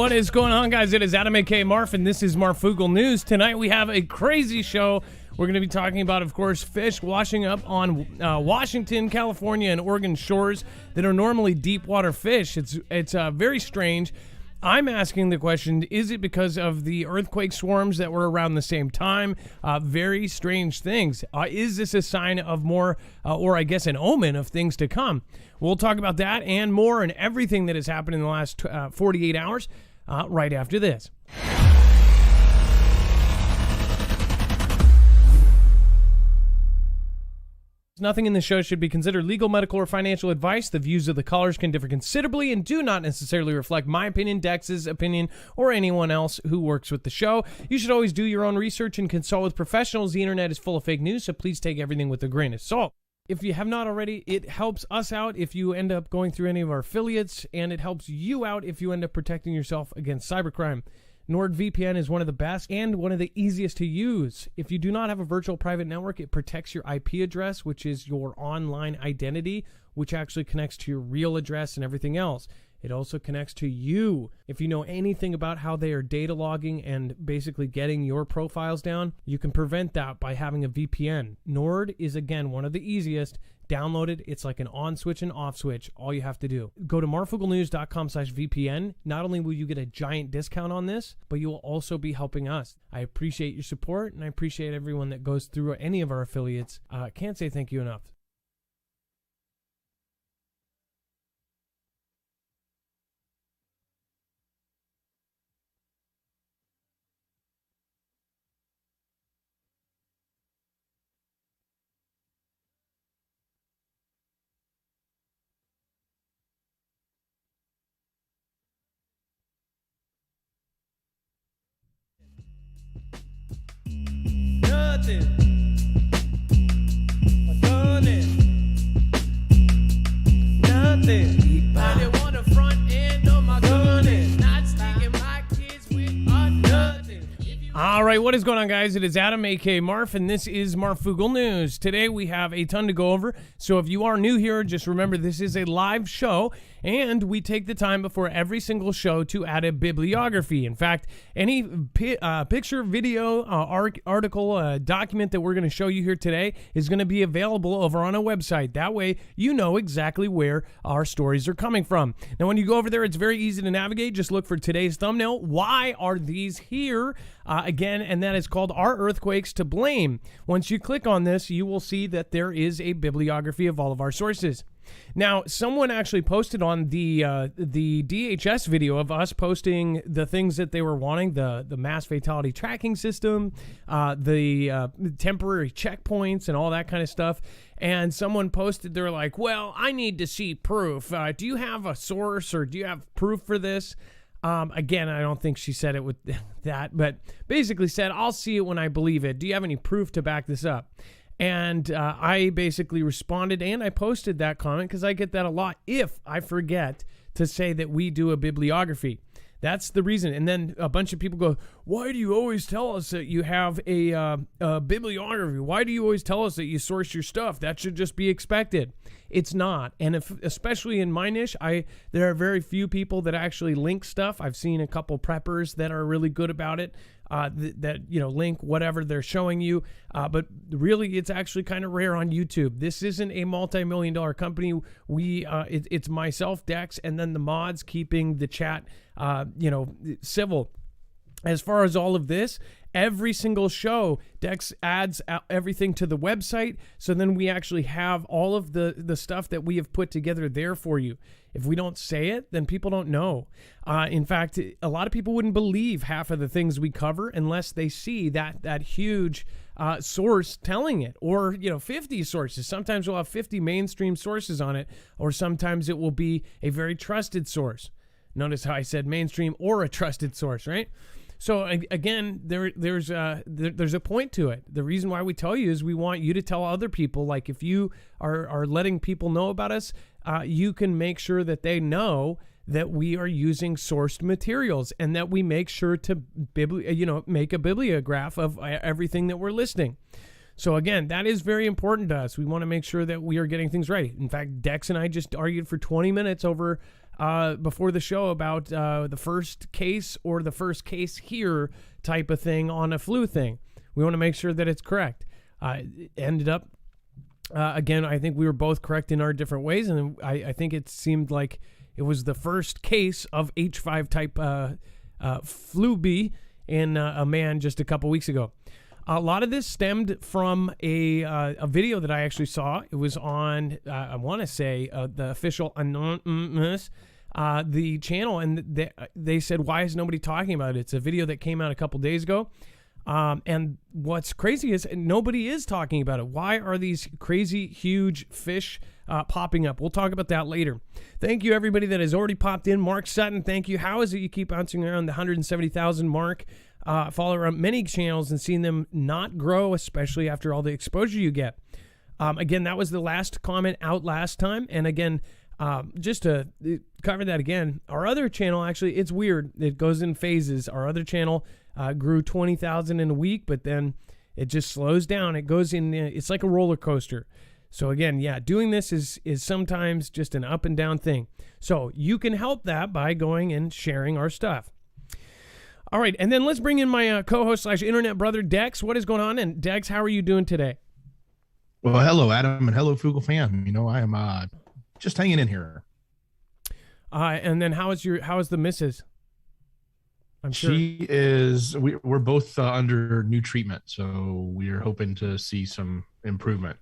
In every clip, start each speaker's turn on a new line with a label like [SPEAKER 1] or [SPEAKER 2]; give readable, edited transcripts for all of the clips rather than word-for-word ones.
[SPEAKER 1] What is going on, guys? It is Adam aka Marf, and this is Marfoogle News. Tonight we have a crazy show. We're going to be talking about, of course, fish washing up on Washington, California, and Oregon shores that are normally deep water fish. It's very strange. I'm asking the question, is it because of the earthquake swarms that were around the same time? Very strange things. Is this a sign of more, or I guess an omen of things to come? We'll talk about that and more and everything that has happened in the last 48 hours right after this. Nothing in the show should be considered legal, medical, or financial advice. The views of the callers can differ considerably and do not necessarily reflect my opinion, Dex's opinion, or anyone else who works with the show. You should always do your own research and consult with professionals. The internet is full of fake news, so please take everything with a grain of salt. If you have not already, it helps us out if you end up going through any of our affiliates, and it helps you out if you end up protecting yourself against cybercrime. NordVPN is one of the best and one of the easiest to use. If you do not have a virtual private network, it protects your IP address, which is your online identity, which actually connects to your real address and everything else. It also connects to you. If you know anything about how they are data logging and basically getting your profiles down, you can prevent that by having a VPN. Nord is, again, one of the easiest. Download it. It's like an on switch and off switch. All you have to do. Go to marfooglenews.com/VPN. Not only will you get a giant discount on this, but you will also be helping us. I appreciate your support, and I appreciate everyone that goes through any of our affiliates. Can't say thank you enough. Nothing. My gun is nothing. I didn't want the front end on my gun is not sticking my kids with nothing. All right, what is going on, guys? It is Adam aka Marf, and this is Marfoogle News. Today we have a ton to go over, so if you are new here, just remember this is a live show, and we take the time before every single show to add a bibliography. In fact, any picture, video, article, document that we're going to show you here today is going to be available over on our website. That way, you know exactly where our stories are coming from. Now, when you go over there, it's very easy to navigate. Just look for today's thumbnail. Why are these here? Again, and that is called Are Earthquakes to Blame? Once you click on this, you will see that there is a bibliography of all of our sources. Now, someone actually posted on the DHS video of us posting the things that they were wanting, the mass fatality tracking system, the temporary checkpoints and all that kind of stuff. And someone posted, they're like, well, I need to see proof. Do you have a source or do you have proof for this? Again, I don't think she said it with that, but basically said, I'll see it when I believe it. Do you have any proof to back this up? And I basically responded and I posted that comment because I get that a lot if I forget to say that we do a bibliography. That's the reason. And then a bunch of people go, why do you always tell us that you have a bibliography? Why do you always tell us that you source your stuff? That should just be expected. It's not. And especially in my niche, there are very few people that actually link stuff. I've seen a couple preppers that are really good about it. That link whatever they're showing you, but really it's actually kind of rare on YouTube. This isn't a multi-million-dollar company. It's myself, Dex, and then the mods keeping the chat civil. As far as all of this, every single show, Dex adds everything to the website, so then we actually have all of the stuff that we have put together there for you. If we don't say it, then people don't know. In fact, a lot of people wouldn't believe half of the things we cover unless they see that huge source telling it, or 50 sources. Sometimes we'll have 50 mainstream sources on it, or sometimes it will be a very trusted source. Notice how I said mainstream or a trusted source, right? So again, there's a point to it. The reason why we tell you is we want you to tell other people. Like if you are letting people know about us, you can make sure that they know that we are using sourced materials and that we make sure to make a bibliograph of everything that we're listing. So again, that is very important to us. We want to make sure that we are getting things right. In fact, Dex and I just argued for 20 minutes over before the show about the first case or the first case here type of thing on a flu thing. We want to make sure that it's correct. It ended up, again, I think we were both correct in our different ways, and I think it seemed like it was the first case of H5 type flu B in a man just a couple weeks ago. A lot of this stemmed from a video that I actually saw. It was on, I want to say, the official Anonymous, the channel, and they said, why is nobody talking about it? It's a video that came out a couple days ago. And what's crazy is nobody is talking about it. Why are these crazy, huge fish popping up? We'll talk about that later. Thank you, everybody that has already popped in. Mark Sutton, thank you. How is it you keep bouncing around the 170,000 mark? Follow around many channels and seen them not grow, especially after all the exposure you get. Again, that was the last comment out last time. And again, just to cover that again, our other channel, actually, it's weird. It goes in phases. Our other channel grew 20,000 in a week, but then it just slows down. It goes in, it's like a roller coaster. So again, yeah, doing this is sometimes just an up and down thing. So you can help that by going and sharing our stuff. All right, and then let's bring in my co-host / internet brother, Dex. What is going on? And Dex, how are you doing today?
[SPEAKER 2] Well, hello, Adam, and hello, Foogle fam. You know, I am just hanging in here.
[SPEAKER 1] And then how is the missus? I'm sure
[SPEAKER 2] she is. We're both under new treatment, so we are hoping to see some improvement.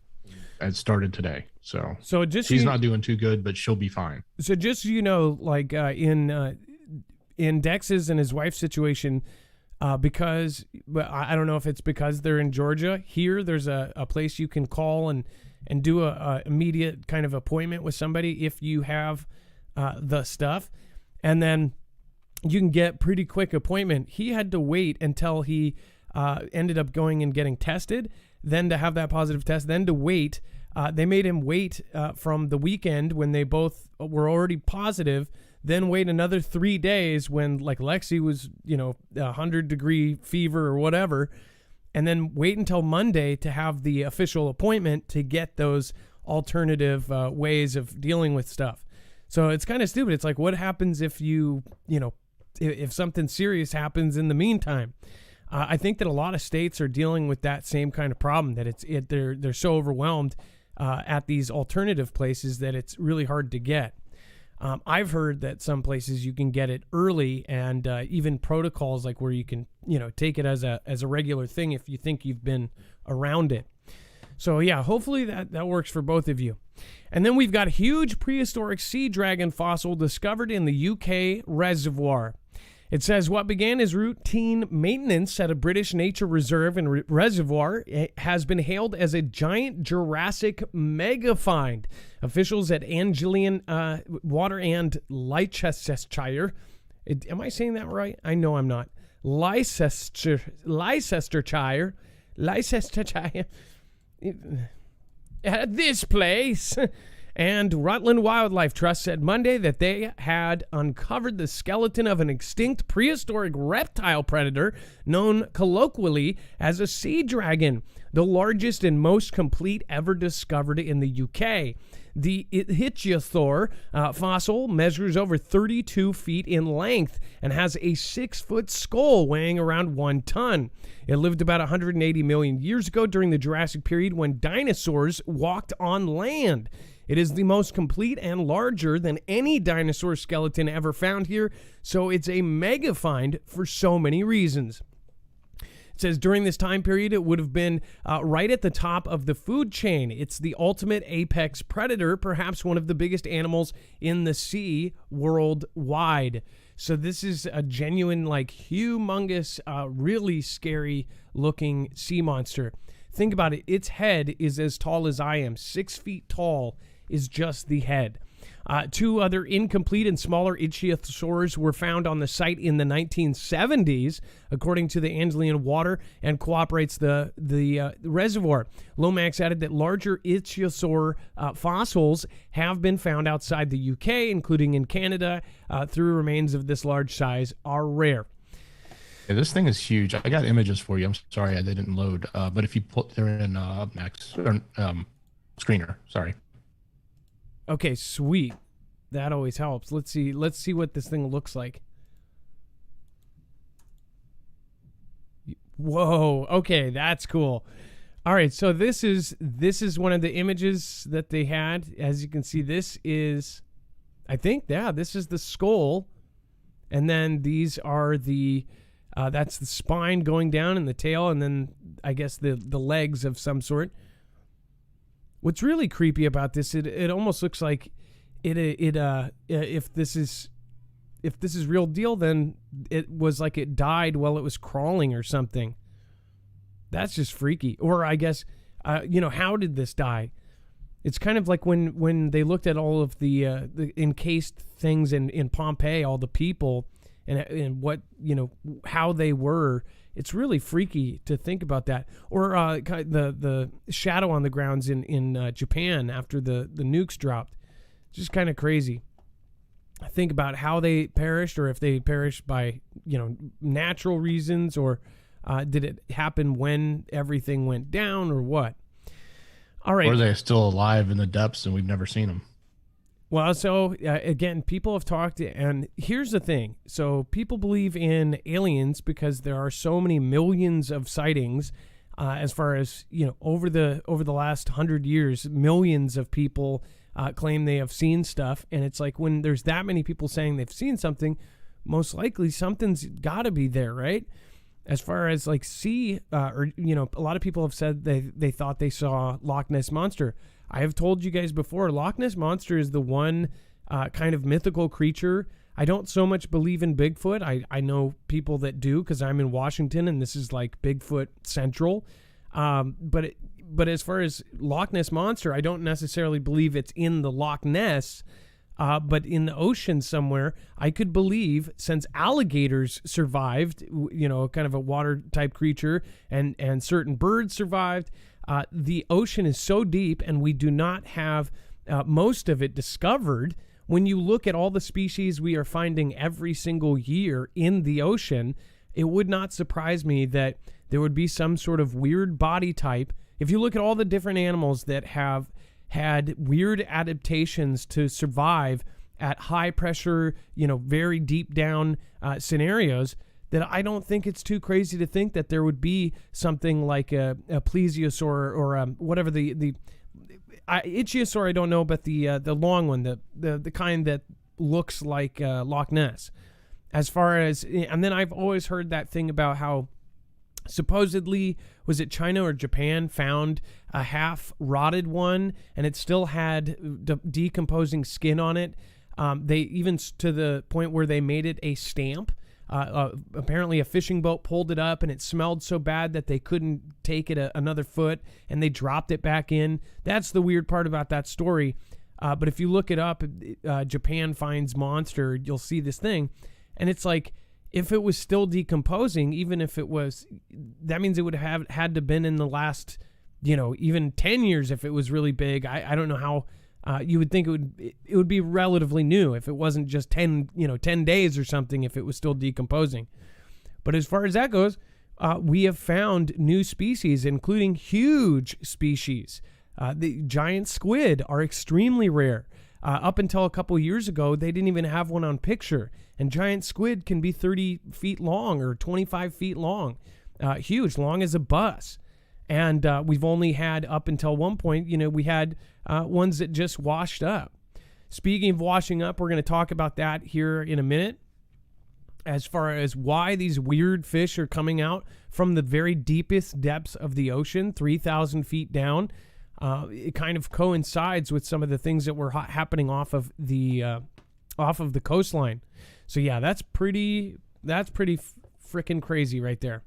[SPEAKER 2] It started today, so
[SPEAKER 1] just
[SPEAKER 2] she's not doing too good, but she'll be fine.
[SPEAKER 1] So just so you know, like in Dex's and his wife's situation, because I don't know if it's because they're in Georgia. Here, there's a place you can call and do a immediate kind of appointment with somebody if you have the stuff, and then you can get pretty quick appointment. He had to wait until he ended up going and getting tested, then to have that positive test, then to wait. They made him wait from the weekend when they both were already positive, then wait another 3 days when like Lexi was, 100-degree fever or whatever, and then wait until Monday to have the official appointment to get those alternative ways of dealing with stuff. So it's kind of stupid. It's like, what happens if if something serious happens in the meantime? I think that a lot of states are dealing with that same kind of problem, that they're so overwhelmed at these alternative places that it's really hard to get. I've heard that some places you can get it early, and even protocols like where you can, take it as a regular thing if you think you've been around it. So yeah, hopefully that works for both of you. And then we've got a huge prehistoric sea dragon fossil discovered in the UK reservoir. It says what began as routine maintenance at a British nature reserve and reservoir has been hailed as a giant Jurassic mega find. Officials at Anglian Water and Leicestershire, am I saying that right? I know I'm not. Leicestershire. At this place. And Rutland Wildlife Trust said Monday that they had uncovered the skeleton of an extinct prehistoric reptile predator known colloquially as a sea dragon, the largest and most complete ever discovered in the UK. The ichthyosaur fossil measures over 32 feet in length and has a 6-foot skull weighing around 1 ton. It lived about 180 million years ago during the Jurassic period when dinosaurs walked on land. It is the most complete and larger than any dinosaur skeleton ever found here, so it's a mega find for so many reasons. It says during this time period, it would have been right at the top of the food chain. It's the ultimate apex predator, perhaps one of the biggest animals in the sea worldwide. So this is a genuine, humongous, really scary looking sea monster. Think about it. Its head is as tall as I am. 6 feet tall is just the head. 2 other incomplete and smaller ichthyosaurs were found on the site in the 1970s, according to the Anglian Water and Cooperates the reservoir. Lomax added that larger ichthyosaur fossils have been found outside the UK, including in Canada. Through remains of this large size are rare.
[SPEAKER 2] Yeah, this thing is huge. I got images for you. I'm sorry they didn't load. But if you put they're in up next screener. Sorry.
[SPEAKER 1] Okay, sweet. That always helps. Let's see what this thing looks like. Whoa. Okay, that's cool. All right, so this is one of the images that they had. As you can see, this is, I think, this is the skull, and then these are the that's the spine going down and the tail, and then I guess the legs of some sort. What's really creepy about this, it almost looks like if this is real deal, then it was like it died while it was crawling or something. That's just freaky. Or I guess, how did this die? It's kind of like when they looked at all of the encased things in Pompeii, all the people and what, how they were. It's really freaky to think about that. Or the shadow on the grounds in Japan after the nukes dropped. Just kind of crazy. Think about how they perished, or if they perished by, natural reasons, or did it happen when everything went down, or what? All right.
[SPEAKER 2] Or are they still alive in the depths and we've never seen them?
[SPEAKER 1] Well, so again, people have talked, and here's the thing. So people believe in aliens because there are so many millions of sightings. As far as over the last 100 years, millions of people claim they have seen stuff, and it's like when there's that many people saying they've seen something, most likely something's got to be there, right? As far as like a lot of people have said they thought they saw Loch Ness Monster. I have told you guys before, Loch Ness Monster is the one kind of mythical creature. I don't so much believe in Bigfoot. I know people that do because I'm in Washington and this is like Bigfoot Central. But as far as Loch Ness Monster, I don't necessarily believe it's in the Loch Ness, but in the ocean somewhere. I could believe, since alligators survived, kind of a water type creature, and certain birds survived. The ocean is so deep, and we do not have most of it discovered. When you look at all the species we are finding every single year in the ocean, it would not surprise me that there would be some sort of weird body type. If you look at all the different animals that have had weird adaptations to survive at high pressure, very deep down scenarios, that I don't think it's too crazy to think that there would be something like a plesiosaur or whatever the ichthyosaur. I don't know, but the long one, the kind that looks like Loch Ness. As far as, and then I've always heard that thing about how supposedly, was it China or Japan, found a half rotted one and it still had decomposing skin on it. They even to the point where they made it a stamp. Apparently a fishing boat pulled it up and it smelled so bad that they couldn't take it another foot, and they dropped it back in. That's the weird part about that story. But if you look it up, Japan finds monster, you'll see this thing. And it's like, if it was still decomposing, even if it was, that means it would have had to been in the last, even 10 years if it was really big. I don't know how. You would think it would be relatively new if it wasn't just 10 days or something, if it was still decomposing. But as far as that goes, we have found new species, including huge species. The giant squid are extremely rare. Up until a couple years ago, they didn't even have one on picture. And giant squid can be 30 feet long or 25 feet long. Huge, long as a bus. And we've only had, up until one point, we had ones that just washed up. Speaking of washing up, we're going to talk about that here in a minute. As far as why these weird fish are coming out from the very deepest depths of the ocean, 3,000 feet down. It kind of coincides with some of the things that were happening off of the coastline. So yeah, that's pretty freaking crazy right there.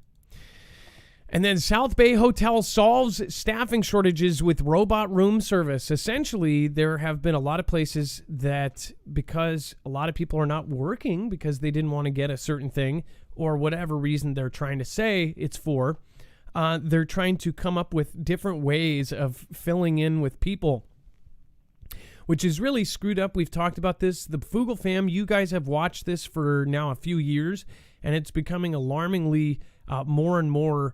[SPEAKER 1] And then South Bay Hotel solves staffing shortages with robot room service. Essentially, there have been a lot of places that, because a lot of people are not working because they didn't want to get a certain thing or whatever reason they're trying to say it's for, they're trying to come up with different ways of filling in with people, which is really screwed up. We've talked about this. The Foogle fam, you guys have watched this for now a few years, and it's becoming alarmingly more and more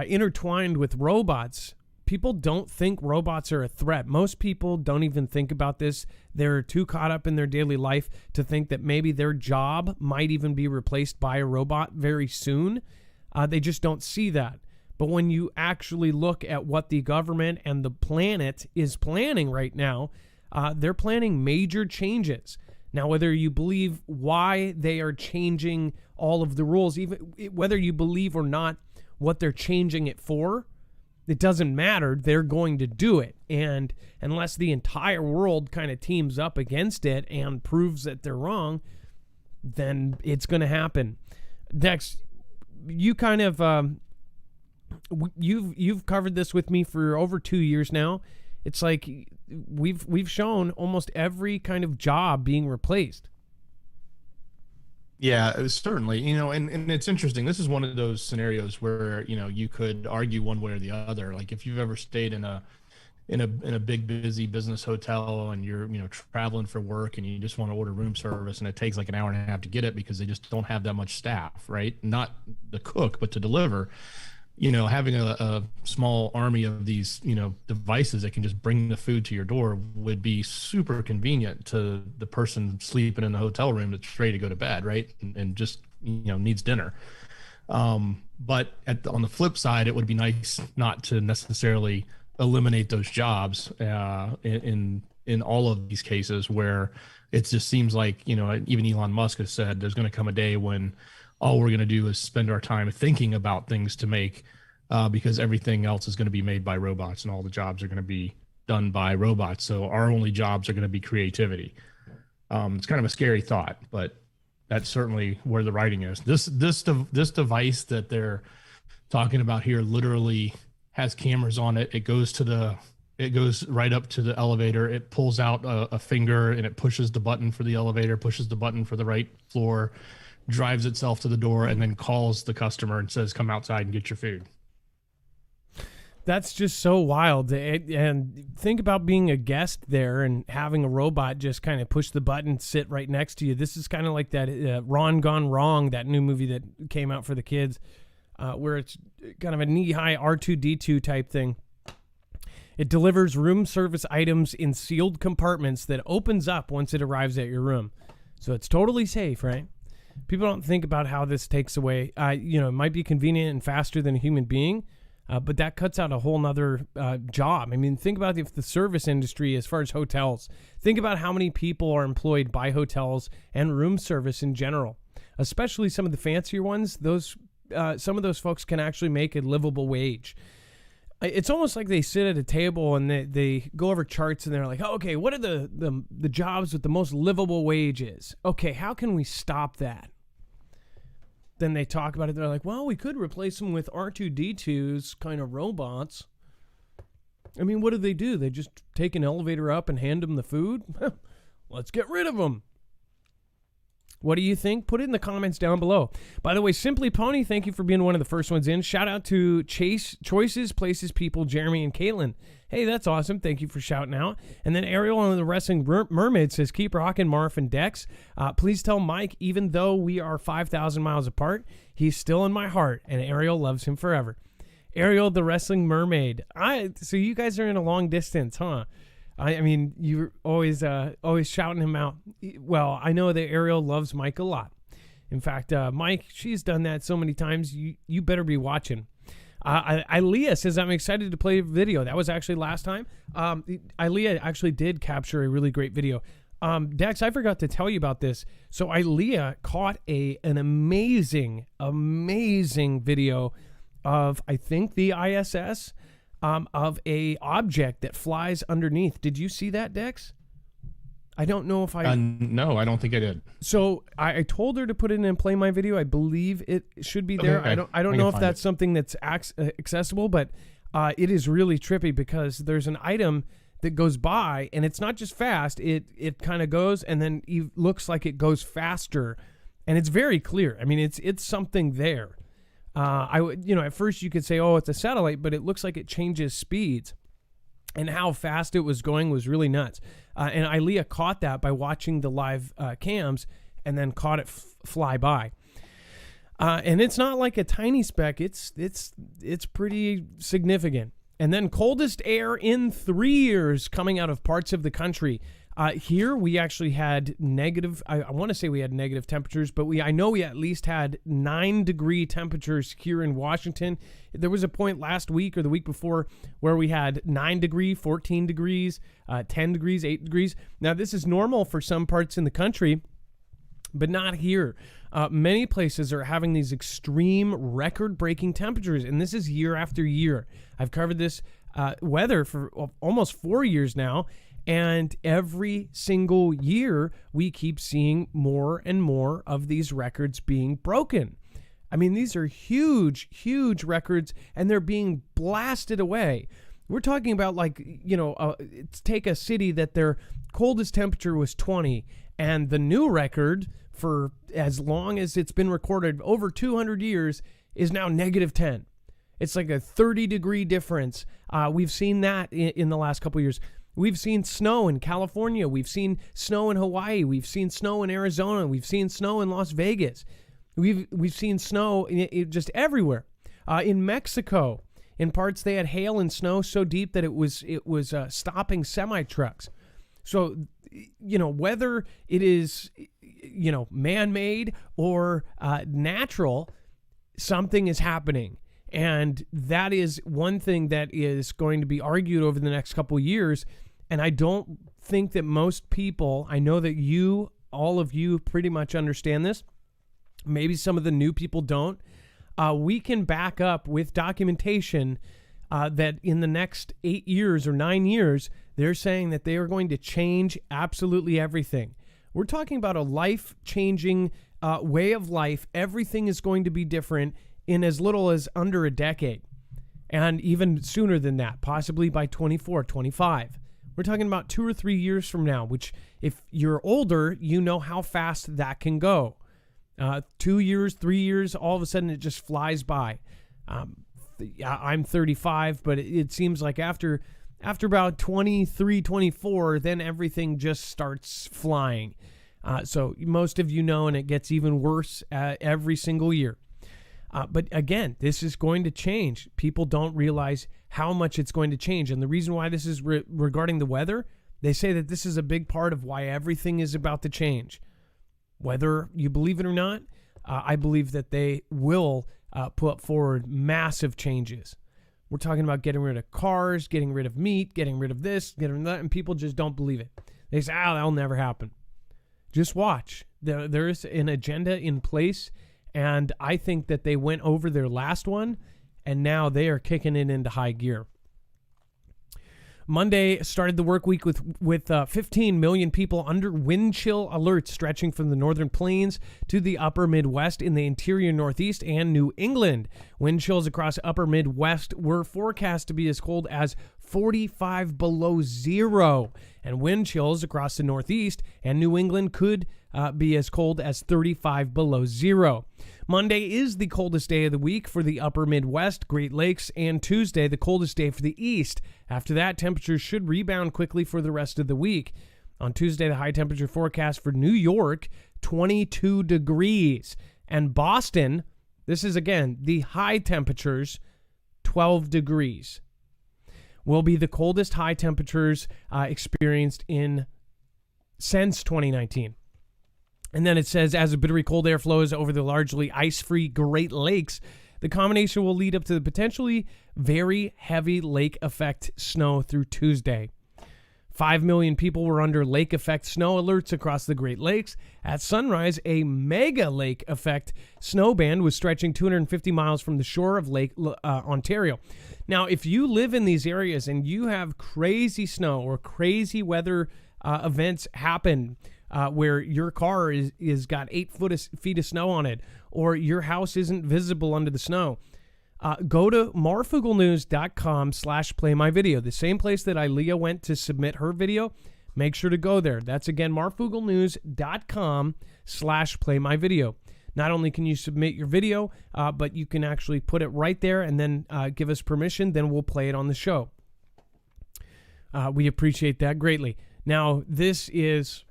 [SPEAKER 1] intertwined with robots. people don't think robots are a threat. Most people don't even think about this. They're too caught up in their daily life to think that maybe their job might even be replaced by a robot very soon. They just don't see that. But when you actually look at what the government and the planet is planning right now, they're planning major changes. Now, whether you believe why they are changing all of the rules, even whether you believe or not what they're changing it for, it doesn't matter. They're going to do it. And unless the entire world kind of teams up against it and proves that they're wrong, then it's going to happen. Dex, you kind of you've covered this with me for over 2 years now. It's like we've shown almost every kind of job being replaced.
[SPEAKER 2] Yeah, certainly. And it's interesting. This is one of those scenarios where, you could argue one way or the other. Like if you've ever stayed in a big, busy business hotel and you're, traveling for work and you just want to order room service and it takes like an hour and a half to get it because they just don't have that much staff, right? Not to cook, but to deliver. Having a small army of these, devices that can just bring the food to your door would be super convenient to the person sleeping in the hotel room that's ready to go to bed, right? And just, needs dinner. But on the flip side, it would be nice not to necessarily eliminate those jobs in all of these cases where it just seems like, even Elon Musk has said there's going to come a day when all we're going to do is spend our time thinking about things to make because everything else is going to be made by robots and all the jobs are going to be done by robots. So our only jobs are going to be creativity. It's kind of a scary thought, but that's certainly where the writing is. This device that they're talking about here literally has cameras on it. It goes right up to the elevator. It pulls out a finger and it pushes the button for the elevator, pushes the button for the right floor, drives itself to the door, and then calls the customer and says, come outside and get your food.
[SPEAKER 1] That's just so wild. And think about being a guest there and having a robot just kind of push the button, sit right next to you. This is kind of like that Ron Gone Wrong, that new movie that came out for the kids, where it's kind of a knee-high R2-D2 type thing. It delivers room service items in sealed compartments that opens up once it arrives at your room. So it's totally safe, right? People don't think about how this takes away, it might be convenient and faster than a human being, but that cuts out a whole nother job. I mean, think about if the service industry, as far as hotels, think about how many people are employed by hotels and room service in general, especially some of the fancier ones. Some of those folks can actually make a livable wage. It's almost like they sit at a table and they go over charts and they're like, oh, okay, what are the jobs with the most livable wages? Okay, how can we stop that? Then they talk about it. They're like, well, we could replace them with R2-D2s kind of robots. I mean, what do? They just take an elevator up and hand them the food? Let's get rid of them. What do you think? Put it in the comments down below. By the way, Simply Pony, thank you for being one of the first ones in. Shout out to Chase, Choices, Places, People, Jeremy, and Caitlin. Hey, that's awesome. Thank you for shouting out. And then Ariel on the Wrestling Mermaid says, keep rocking, Marf and Dex. Please tell Mike, even though we are 5,000 miles apart, he's still in my heart, and Ariel loves him forever. Ariel, the Wrestling Mermaid. So you guys are in a long distance, huh? I mean, you're always shouting him out. Well, I know that Ariel loves Mike a lot. In fact, Mike, she's done that so many times. You better be watching. Ilea says, I'm excited to play a video. That was actually last time. Ilea actually did capture a really great video. Dex, I forgot to tell you about this. So Ilea caught an amazing video of, I think, the ISS, of a object that flies underneath. Did you see that, Dex? I don't know if I...
[SPEAKER 2] No, I don't think I did. So
[SPEAKER 1] I told her to put it in and play my video. I believe it should be there. Okay. I don't know if that's something that's accessible, but it is really trippy because there's an item that goes by and it's not just fast. It kind of goes and then it looks like it goes faster, and it's very clear. I mean, it's something there. At first you could say, oh, it's a satellite, but it looks like it changes speeds, and how fast it was going was really nuts. And Ilea caught that by watching the live cams and then caught it fly by. And it's not like a tiny speck. It's pretty significant. And then coldest air in 3 years coming out of parts of the country. Here we actually had negative, I want to say we had negative temperatures, but I know we at least had 9-degree temperatures here in Washington. There was a point last week or the week before where we had 9 degree, 14 degrees, 10 degrees, 8 degrees. Now this is normal for some parts in the country, but not here. Many places are having these extreme record-breaking temperatures, and this is year after year. I've covered this weather for almost 4 years now, and every single year we keep seeing more and more of these records being broken. I mean, these are huge, huge records, and they're being blasted away. We're talking about, like, take a city that their coldest temperature was 20, and the new record for as long as it's been recorded, over 200 years, is now -10. It's like a 30-degree difference. We've seen that in the last couple of years. We've seen snow in California. We've seen snow in Hawaii. We've seen snow in Arizona. We've seen snow in Las Vegas. We've seen snow just everywhere. In Mexico, in parts they had hail and snow so deep that it was stopping semi-trucks. So, whether it is, man-made or natural, something is happening. And that is one thing that is going to be argued over the next couple of years. And I don't think that most people, I know that all of you pretty much understand this. Maybe some of the new people don't. We can back up with documentation that in the next 8 years or 9 years, they're saying that they are going to change absolutely everything. We're talking about a life-changing way of life. Everything is going to be different in as little as under a decade, and even sooner than that, possibly by 24, 25. We're talking about 2 or 3 years from now, which if you're older, you know how fast that can go. 2 years, 3 years, all of a sudden it just flies by. I'm 35, but it seems like after about 23, 24, then everything just starts flying. So most of you know, and it gets even worse every single year. But again, this is going to change. People don't realize how much it's going to change. And the reason why this is regarding the weather, they say that this is a big part of why everything is about to change. Whether you believe it or not, I believe that they will put forward massive changes. We're talking about getting rid of cars, getting rid of meat, getting rid of this, getting rid of that, and people just don't believe it. They say, that'll never happen. Just watch. There's an agenda in place, and I think that they went over their last one, and now they are kicking it into high gear. Monday started the work week with 15 million people under wind chill alerts stretching from the northern plains to the upper Midwest in the interior Northeast and New England. Wind chills across upper Midwest were forecast to be as cold as 45 below zero, and wind chills across the Northeast and New England could be as cold as 35 below zero. Monday is the coldest day of the week for the upper Midwest, Great Lakes, and Tuesday, the coldest day for the East. After that, temperatures should rebound quickly for the rest of the week. On Tuesday, the high temperature forecast for New York, 22 degrees. And Boston, this is again the high temperatures, 12 degrees. Will be the coldest high temperatures experienced since 2019. And then it says, as a bittery cold air flows over the largely ice-free Great Lakes, the combination will lead up to the potentially very heavy lake effect snow through Tuesday. 5 million people were under lake effect snow alerts across the Great Lakes. At sunrise, a mega lake effect snow band was stretching 250 miles from the shore of Lake Ontario. Now, if you live in these areas and you have crazy snow or crazy weather events happen, where your car is got 8 feet of snow on it, or your house isn't visible under the snow, go to marfooglenews.com/playmyvideo. The same place that Ilea went to submit her video. Make sure to go there. That's again marfooglenews.com/playmyvideo. Not only can you submit your video, but you can actually put it right there and then give us permission. Then we'll play it on the show. We appreciate that greatly. Now, this is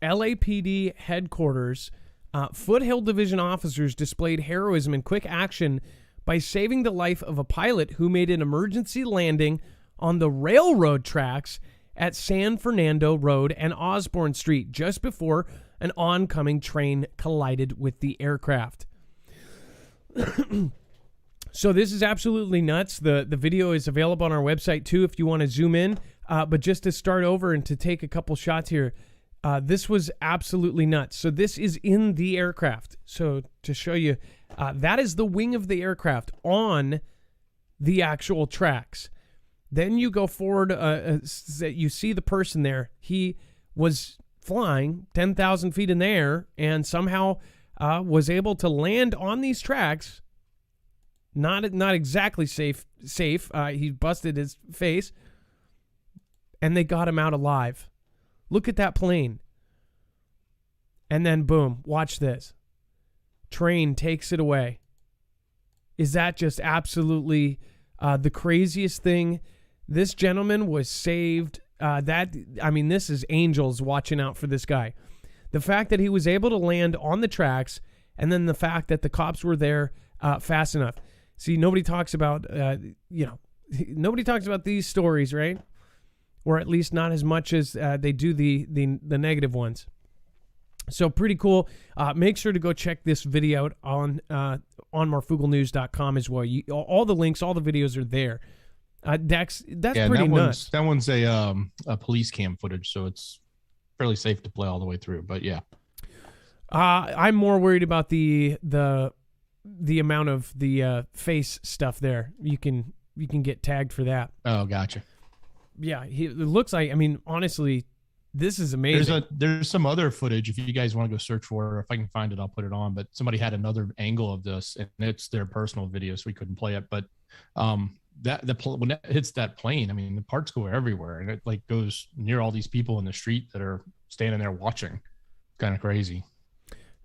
[SPEAKER 1] LAPD headquarters. Foothill Division officers displayed heroism and quick action by saving the life of a pilot who made an emergency landing on the railroad tracks at San Fernando Road and Osborne Street just before an oncoming train collided with the aircraft. So this is absolutely nuts. The video is available on our website too if you want to zoom in. But just to start over and to take a couple shots here, this was absolutely nuts. So this is in the aircraft. So to show you, that is the wing of the aircraft on the actual tracks. Then you go forward, you see the person there. He was flying 10,000 feet in the air and somehow was able to land on these tracks. Not exactly safe. He busted his face, and they got him out alive. Look at that plane. And then boom, watch this. Train takes it away. Is that just absolutely the craziest thing? This gentleman was saved. This is angels watching out for this guy. The fact that he was able to land on the tracks, and then the fact that the cops were there fast enough. See, nobody talks about, nobody talks about these stories, right? Or at least not as much as they do the negative ones. So pretty cool. Make sure to go check this video out on marfooglenews.com as well. All the links, all the videos are there. Dex, that's pretty nuts.
[SPEAKER 2] That one's a police cam footage, so it's fairly safe to play all the way through. But yeah,
[SPEAKER 1] I'm more worried about the amount of the face stuff there. You can get tagged for that.
[SPEAKER 2] Oh, gotcha.
[SPEAKER 1] Yeah, it looks like. I mean, honestly, this is amazing.
[SPEAKER 2] There's some other footage if you guys want to go search for it. If I can find it, I'll put it on. But somebody had another angle of this, and it's their personal video, so we couldn't play it. But when it hits that plane, I mean, the parts go everywhere, and it like goes near all these people in the street that are standing there watching. Kind of crazy.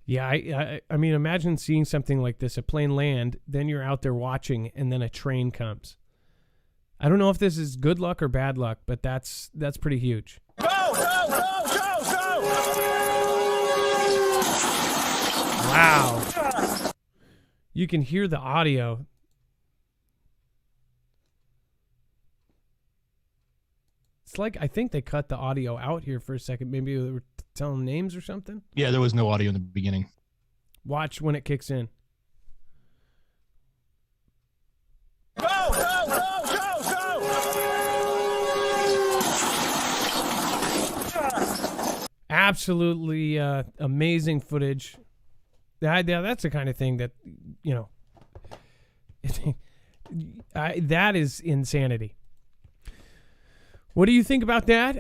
[SPEAKER 1] Yeah, I mean, imagine seeing something like this, a plane land, then you're out there watching, and then a train comes. I don't know if this is good luck or bad luck, but that's pretty huge.
[SPEAKER 3] Go, go, go, go, go!
[SPEAKER 1] Wow. You can hear the audio. It's like, I think they cut the audio out here for a second. Maybe they were telling names or something.
[SPEAKER 2] Yeah, there was no audio in the beginning.
[SPEAKER 1] Watch when it kicks in.
[SPEAKER 3] Go, go, go, go, go!
[SPEAKER 1] Absolutely amazing footage. That's the kind of thing that, that is insanity. What do you think about that?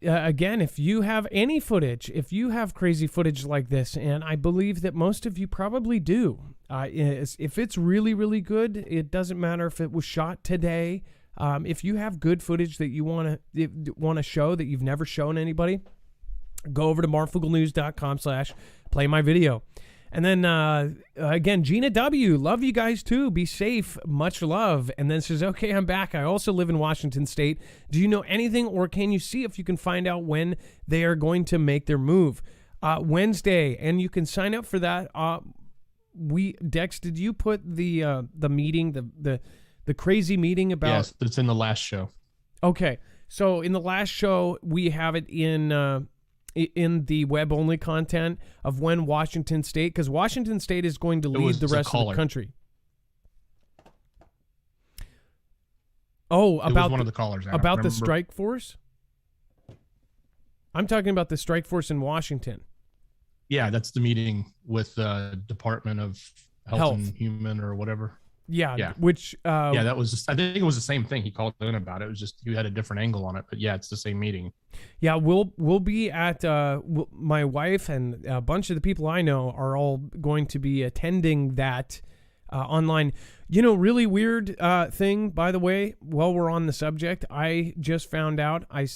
[SPEAKER 1] Again, if you have any footage, if you have crazy footage like this, and I believe that most of you probably do, if it's really, really good, it doesn't matter if it was shot today. If you have good footage that you want to show that you've never shown anybody, go over to marfooglenews.com/play my video. And then, again, Gina W., love you guys too. Be safe. Much love. And then says, okay, I'm back. I also live in Washington State. Do you know anything, or can you see if you can find out when they are going to make their move? Wednesday, and you can sign up for that. Dex, did you put the meeting, the crazy meeting about?
[SPEAKER 2] Yes, it's in the last show.
[SPEAKER 1] Okay, so in the last show, we have it in the web-only content of when Washington State, because Washington State is going to lead the rest of the country. Oh, about
[SPEAKER 2] one of the callers.
[SPEAKER 1] About the strike force? I'm talking about the strike force in Washington.
[SPEAKER 2] Yeah, that's the meeting with the Department of Health and Human or whatever.
[SPEAKER 1] Yeah. Which
[SPEAKER 2] that was, I think it was the same thing. He called in about it. It was just, you had a different angle on it, but yeah, it's the same meeting.
[SPEAKER 1] Yeah, we'll be at my wife and a bunch of the people I know are all going to be attending that online. Really weird thing, by the way, while we're on the subject, I just found out I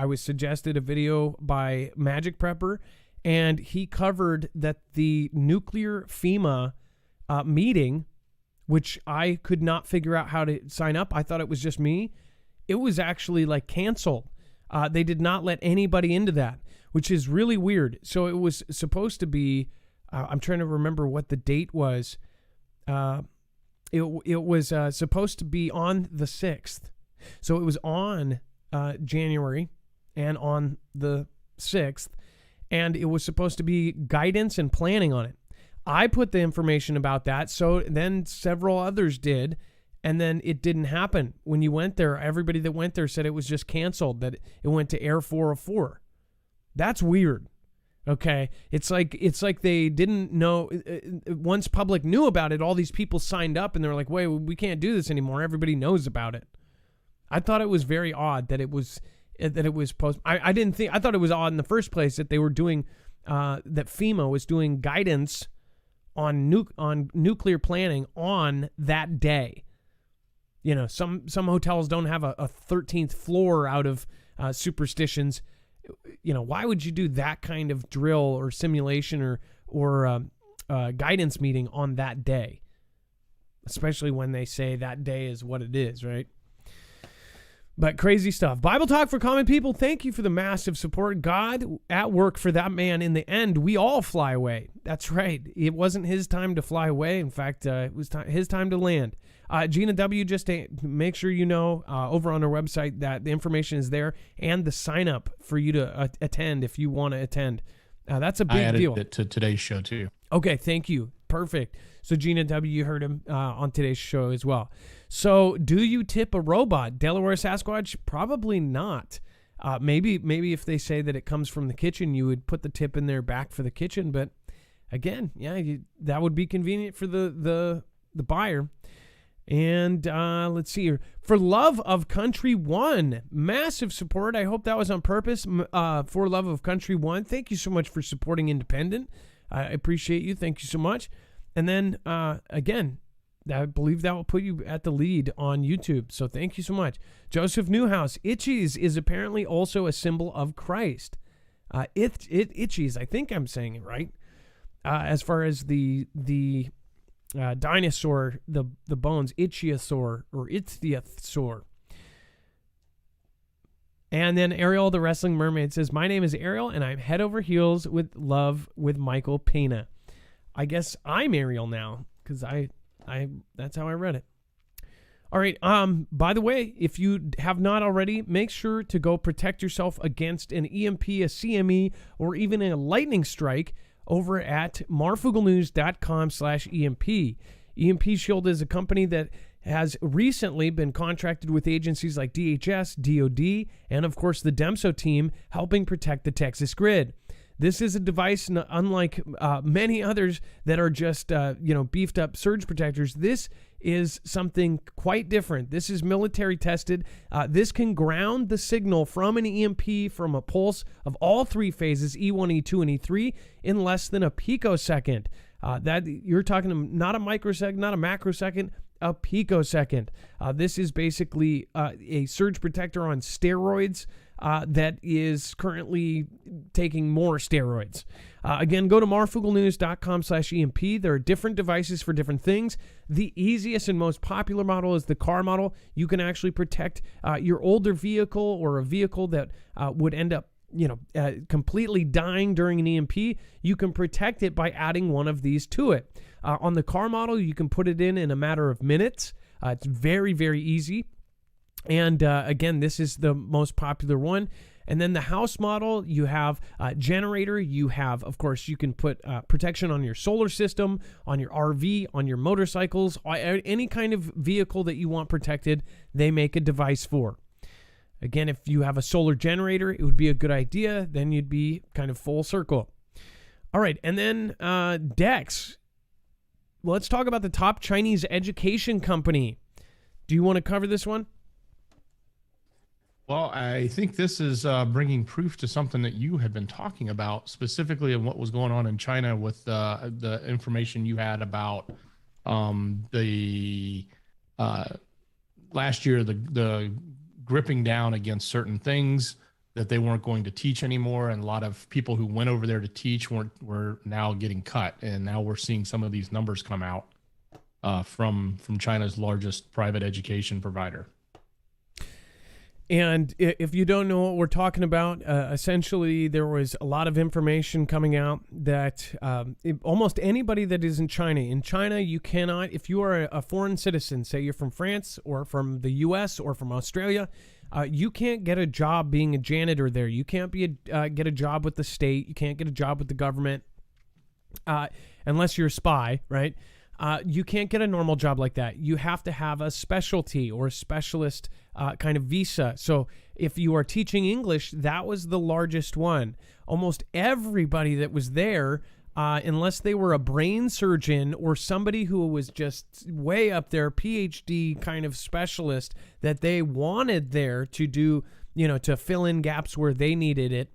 [SPEAKER 1] was suggested a video by Magic Prepper, and he covered that the nuclear FEMA meeting, which I could not figure out how to sign up. I thought it was just me. It was actually like canceled. They did not let anybody into that, which is really weird. So it was supposed to be, I'm trying to remember what the date was. it was supposed to be on the 6th. So it was on January and on the 6th, and it was supposed to be guidance and planning on it. I put the information about that, so then several others did, and then it didn't happen. When you went there, everybody that went there said it was just canceled, that it went to Air 404. That's weird. Okay, it's like they didn't know. Once public knew about it, all these people signed up, and they're like, "Wait, we can't do this anymore." Everybody knows about it. I thought it was very odd that it was post. I didn't think. I thought it was odd in the first place that they were doing that FEMA was doing guidance on nuclear planning on that day. You know, some hotels don't have a 13th floor out of superstitions. You know, why would you do that kind of drill or simulation or guidance meeting on that day? Especially when they say that day is what it is, right? But crazy stuff. Bible Talk for Common People, thank you for the massive support. God at work for that man. In the end, we all fly away. That's right. It wasn't his time to fly away. In fact, it was his time to land. Gina W., just to make sure you know, over on our website that the information is there and the sign up for you to attend if you want to attend. That's a big deal.
[SPEAKER 2] I added it to today's show too. Okay,
[SPEAKER 1] thank you. Perfect. So Gina W., you heard him on today's show as well. So do you tip a robot? Delaware Sasquatch? Probably not. Maybe if they say that it comes from the kitchen, you would put the tip in there back for the kitchen. But again, yeah, that would be convenient for the buyer. And let's see here. For Love of Country 1, massive support. I hope that was on purpose. For Love of Country 1, thank you so much for supporting independent. I appreciate you. Thank you so much. And then, again, I believe that will put you at the lead on YouTube. So thank you so much. Joseph Newhouse, Itchies is apparently also a symbol of Christ. Itchies, I think I'm saying it right. As far as the dinosaur, the bones, Ichthyosaur or Ichthyosaur. And then Ariel, the wrestling mermaid, says, "My name is Ariel, and I'm head over heels with love with Michael Pena." I guess I'm Ariel now because I that's how I read it. All right. By the way, if you have not already, make sure to go protect yourself against an EMP, a CME, or even a lightning strike over at marfooglenews.com/EMP. EMP Shield is a company that has recently been contracted with agencies like DHS, DOD, and of course the DEMSO team helping protect the Texas grid. This is a device, unlike many others that are just beefed up surge protectors. This is something quite different. This is military tested. This can ground the signal from an EMP from a pulse of all three phases, E1, E2, and E3, in less than a picosecond. That you're talking not a microsecond, not a macrosecond, a picosecond. This is basically a surge protector on steroids that is currently taking more steroids. Again, go to marfooglenews.com/EMP. There are different devices for different things. The easiest and most popular model is the car model. You can actually protect your older vehicle or a vehicle that would end up completely dying during an EMP. You can protect it by adding one of these to it. On the car model, you can put it in a matter of minutes. It's very, very easy. And again, this is the most popular one. And then the house model, you have a generator. You have, of course, you can put protection on your solar system, on your RV, on your motorcycles, any kind of vehicle that you want protected, they make a device for. Again, if you have a solar generator, it would be a good idea. Then you'd be kind of full circle. All right. And then Dex. Let's talk about the top Chinese education company. Do you want to cover this one?
[SPEAKER 2] Well, I think this is bringing proof to something that you had been talking about, specifically of what was going on in China with the information you had about the last year, the gripping down against certain things that they weren't going to teach anymore, and a lot of people who went over there to teach were now getting cut, and now we're seeing some of these numbers come out from China's largest private education provider.
[SPEAKER 1] And if you don't know what we're talking about, essentially there was a lot of information coming out that almost anybody that is in China, you cannot, if you are a foreign citizen, say you're from France or from the US or from Australia, you can't get a job being a janitor there. You can't get a job with the state. You can't get a job with the government unless you're a spy, right? You can't get a normal job like that. You have to have a specialty or a specialist kind of visa. So if you are teaching English, that was the largest one. Almost everybody that was there, unless they were a brain surgeon or somebody who was just way up there, PhD kind of specialist that they wanted there to do, to fill in gaps where they needed it,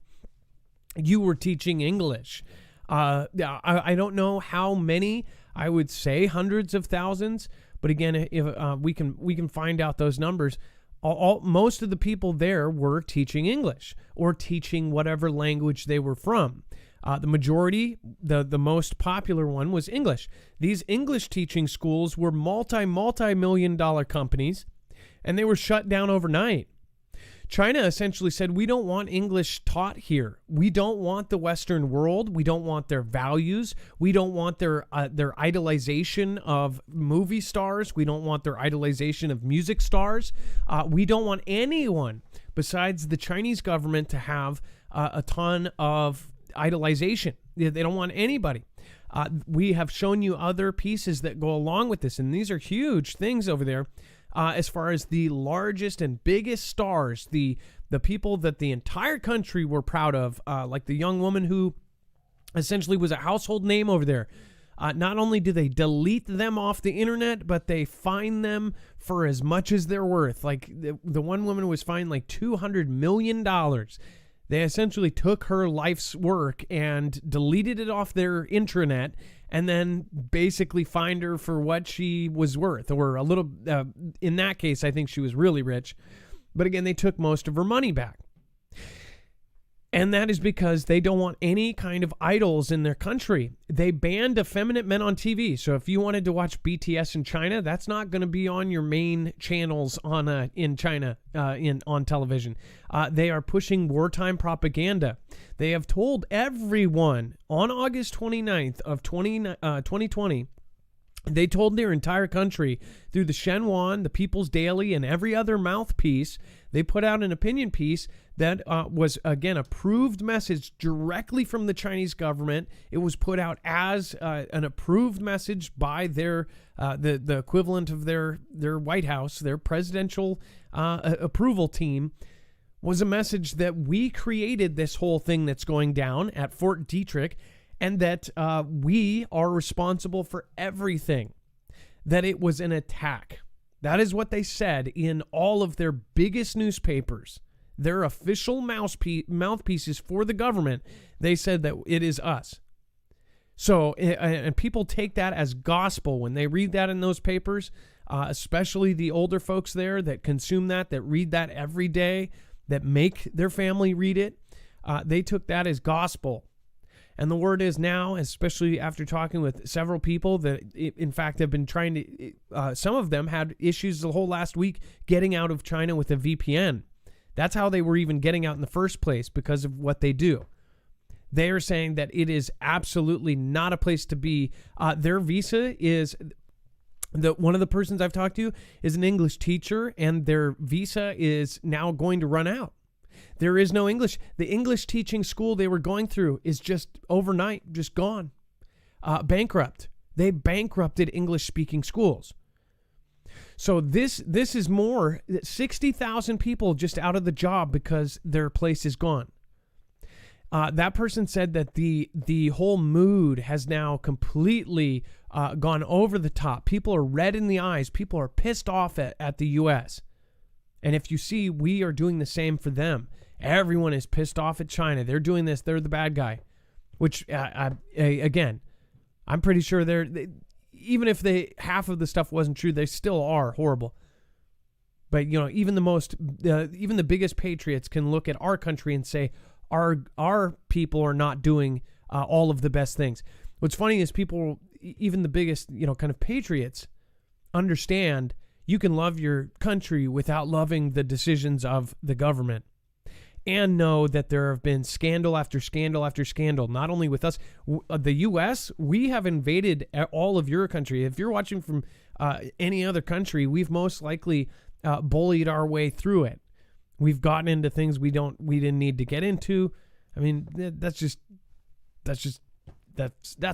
[SPEAKER 1] you were teaching English. I don't know how many. I would say hundreds of thousands, but again, if we can find out those numbers. Most of the people there were teaching English or teaching whatever language they were from. The majority, the most popular one was English. These English teaching schools were multi-million-dollar companies, and they were shut down overnight. China essentially said, we don't want English taught here. We don't want the Western world. We don't want their values. We don't want their idolization of movie stars. We don't want their idolization of music stars. We don't want anyone besides the Chinese government to have a ton of idolization. They don't want anybody. We have shown you other pieces that go along with this, and these are huge things over there. As far as the largest and biggest stars, the people that the entire country were proud of, like the young woman who essentially was a household name over there. Not only do they delete them off the internet, but they fine them for as much as they're worth. Like the one woman was fined like $200 million. They essentially took her life's work and deleted it off their intranet and then basically fined her for what she was worth, or a little, in that case, I think she was really rich. But again, they took most of her money back. And that is because they don't want any kind of idols in their country. They banned effeminate men on TV. So if you wanted to watch BTS in China, that's not going to be on your main channels in China on television. They are pushing wartime propaganda. They have told everyone on August 29th of 2020, they told their entire country through the Shenhuan, the People's Daily, and every other mouthpiece, they put out an opinion piece that was, again, approved message directly from the Chinese government. It was put out as an approved message by their the equivalent of their White House, their presidential approval team. Was a message that we created this whole thing that's going down at Fort Detrick, and that we are responsible for everything, that it was an attack. That is what they said in all of their biggest newspapers, their official mouthpieces for the government. They said that it is us. So, and people take that as gospel when they read that in those papers, especially the older folks there that consume that read that every day, that make their family read it. They took that as gospel. And the word is now, especially after talking with several people that, in fact, have been trying to, some of them had issues the whole last week getting out of China with a VPN. That's how they were even getting out in the first place, because of what they do. They are saying that it is absolutely not a place to be. Their visa is, one of the persons I've talked to is an English teacher, and their visa is now going to run out. There is no English. The English teaching school they were going through is just overnight, just gone. Bankrupt. They bankrupted English-speaking schools. So this is more, 60,000 people just out of the job because their place is gone. That person said that the whole mood has now completely gone over the top. People are red in the eyes. People are pissed off at the U.S. And if you see, we are doing the same for them. Everyone is pissed off at China. They're doing this. They're the bad guy. Which, again, I'm pretty sure even if half of the stuff wasn't true, they still are horrible. But, even even the biggest patriots can look at our country and say, our people are not doing all of the best things. What's funny is people, even the biggest, kind of patriots, understand you can love your country without loving the decisions of the government. And know that there have been scandal after scandal after scandal, not only with us, the U.S., we have invaded all of your country. If you're watching from any other country, we've most likely bullied our way through it. We've gotten into things we didn't need to get into. I mean, that's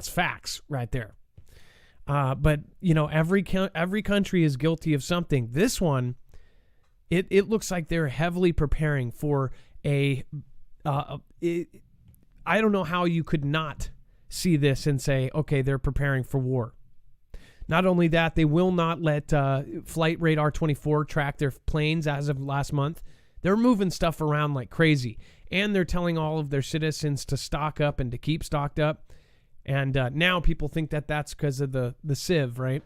[SPEAKER 1] facts right there. But you know, every country is guilty of something. This one, it looks like they're heavily preparing for I don't know how you could not see this and say, okay, they're preparing for war. Not only that, they will not let Flight Radar 24 track their planes as of last month. They're moving stuff around like crazy. And they're telling all of their citizens to stock up and to keep stocked up. And now people think that that's because of the Civ, right?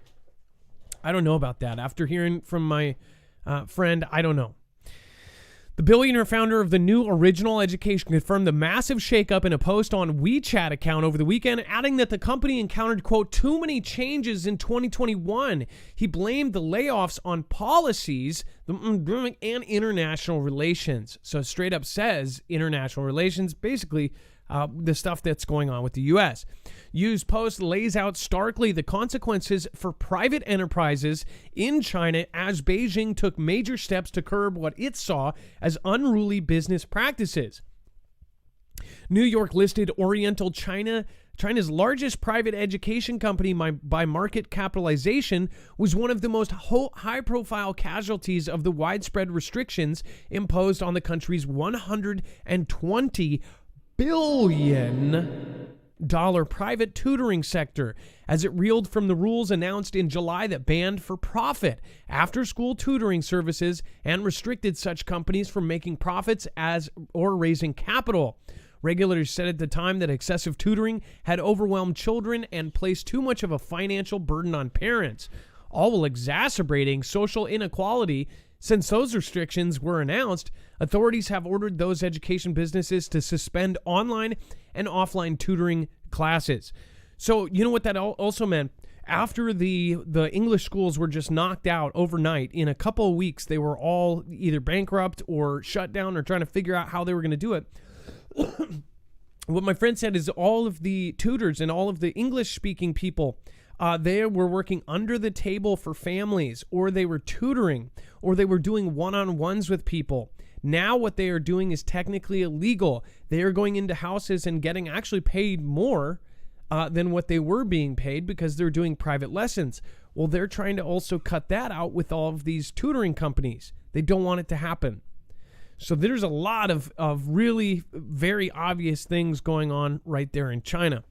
[SPEAKER 1] I don't know about that. After hearing from my friend, I don't know. The billionaire founder of the New Original Education confirmed the massive shakeup in a post on WeChat account over the weekend, adding that the company encountered, quote, too many changes in 2021. He blamed the layoffs on policies and international relations. So straight up says international relations, basically the stuff that's going on with the U.S. Yu's post lays out starkly the consequences for private enterprises in China as Beijing took major steps to curb what it saw as unruly business practices. New York-listed Oriental China's largest private education company by market capitalization, was one of the most high-profile casualties of the widespread restrictions imposed on the country's $120 billion private tutoring sector, as it reeled from the rules announced in July that banned for-profit after-school tutoring services and restricted such companies from making profits or raising capital. Regulators said at the time that excessive tutoring had overwhelmed children and placed too much of a financial burden on parents, all while exacerbating social inequality. Since those restrictions were announced, authorities have ordered those education businesses to suspend online and offline tutoring classes. So you know what that also meant? After the English schools were just knocked out overnight, in a couple of weeks, they were all either bankrupt or shut down or trying to figure out how they were going to do it. What my friend said is all of the tutors and all of the English-speaking people, they were working under the table for families, or they were tutoring, or they were doing one-on-ones with people. Now what they are doing is technically illegal. They are going into houses and getting actually paid more than what they were being paid because they're doing private lessons. Well, they're trying to also cut that out with all of these tutoring companies. They don't want it to happen. So there's a lot of really very obvious things going on right there in China.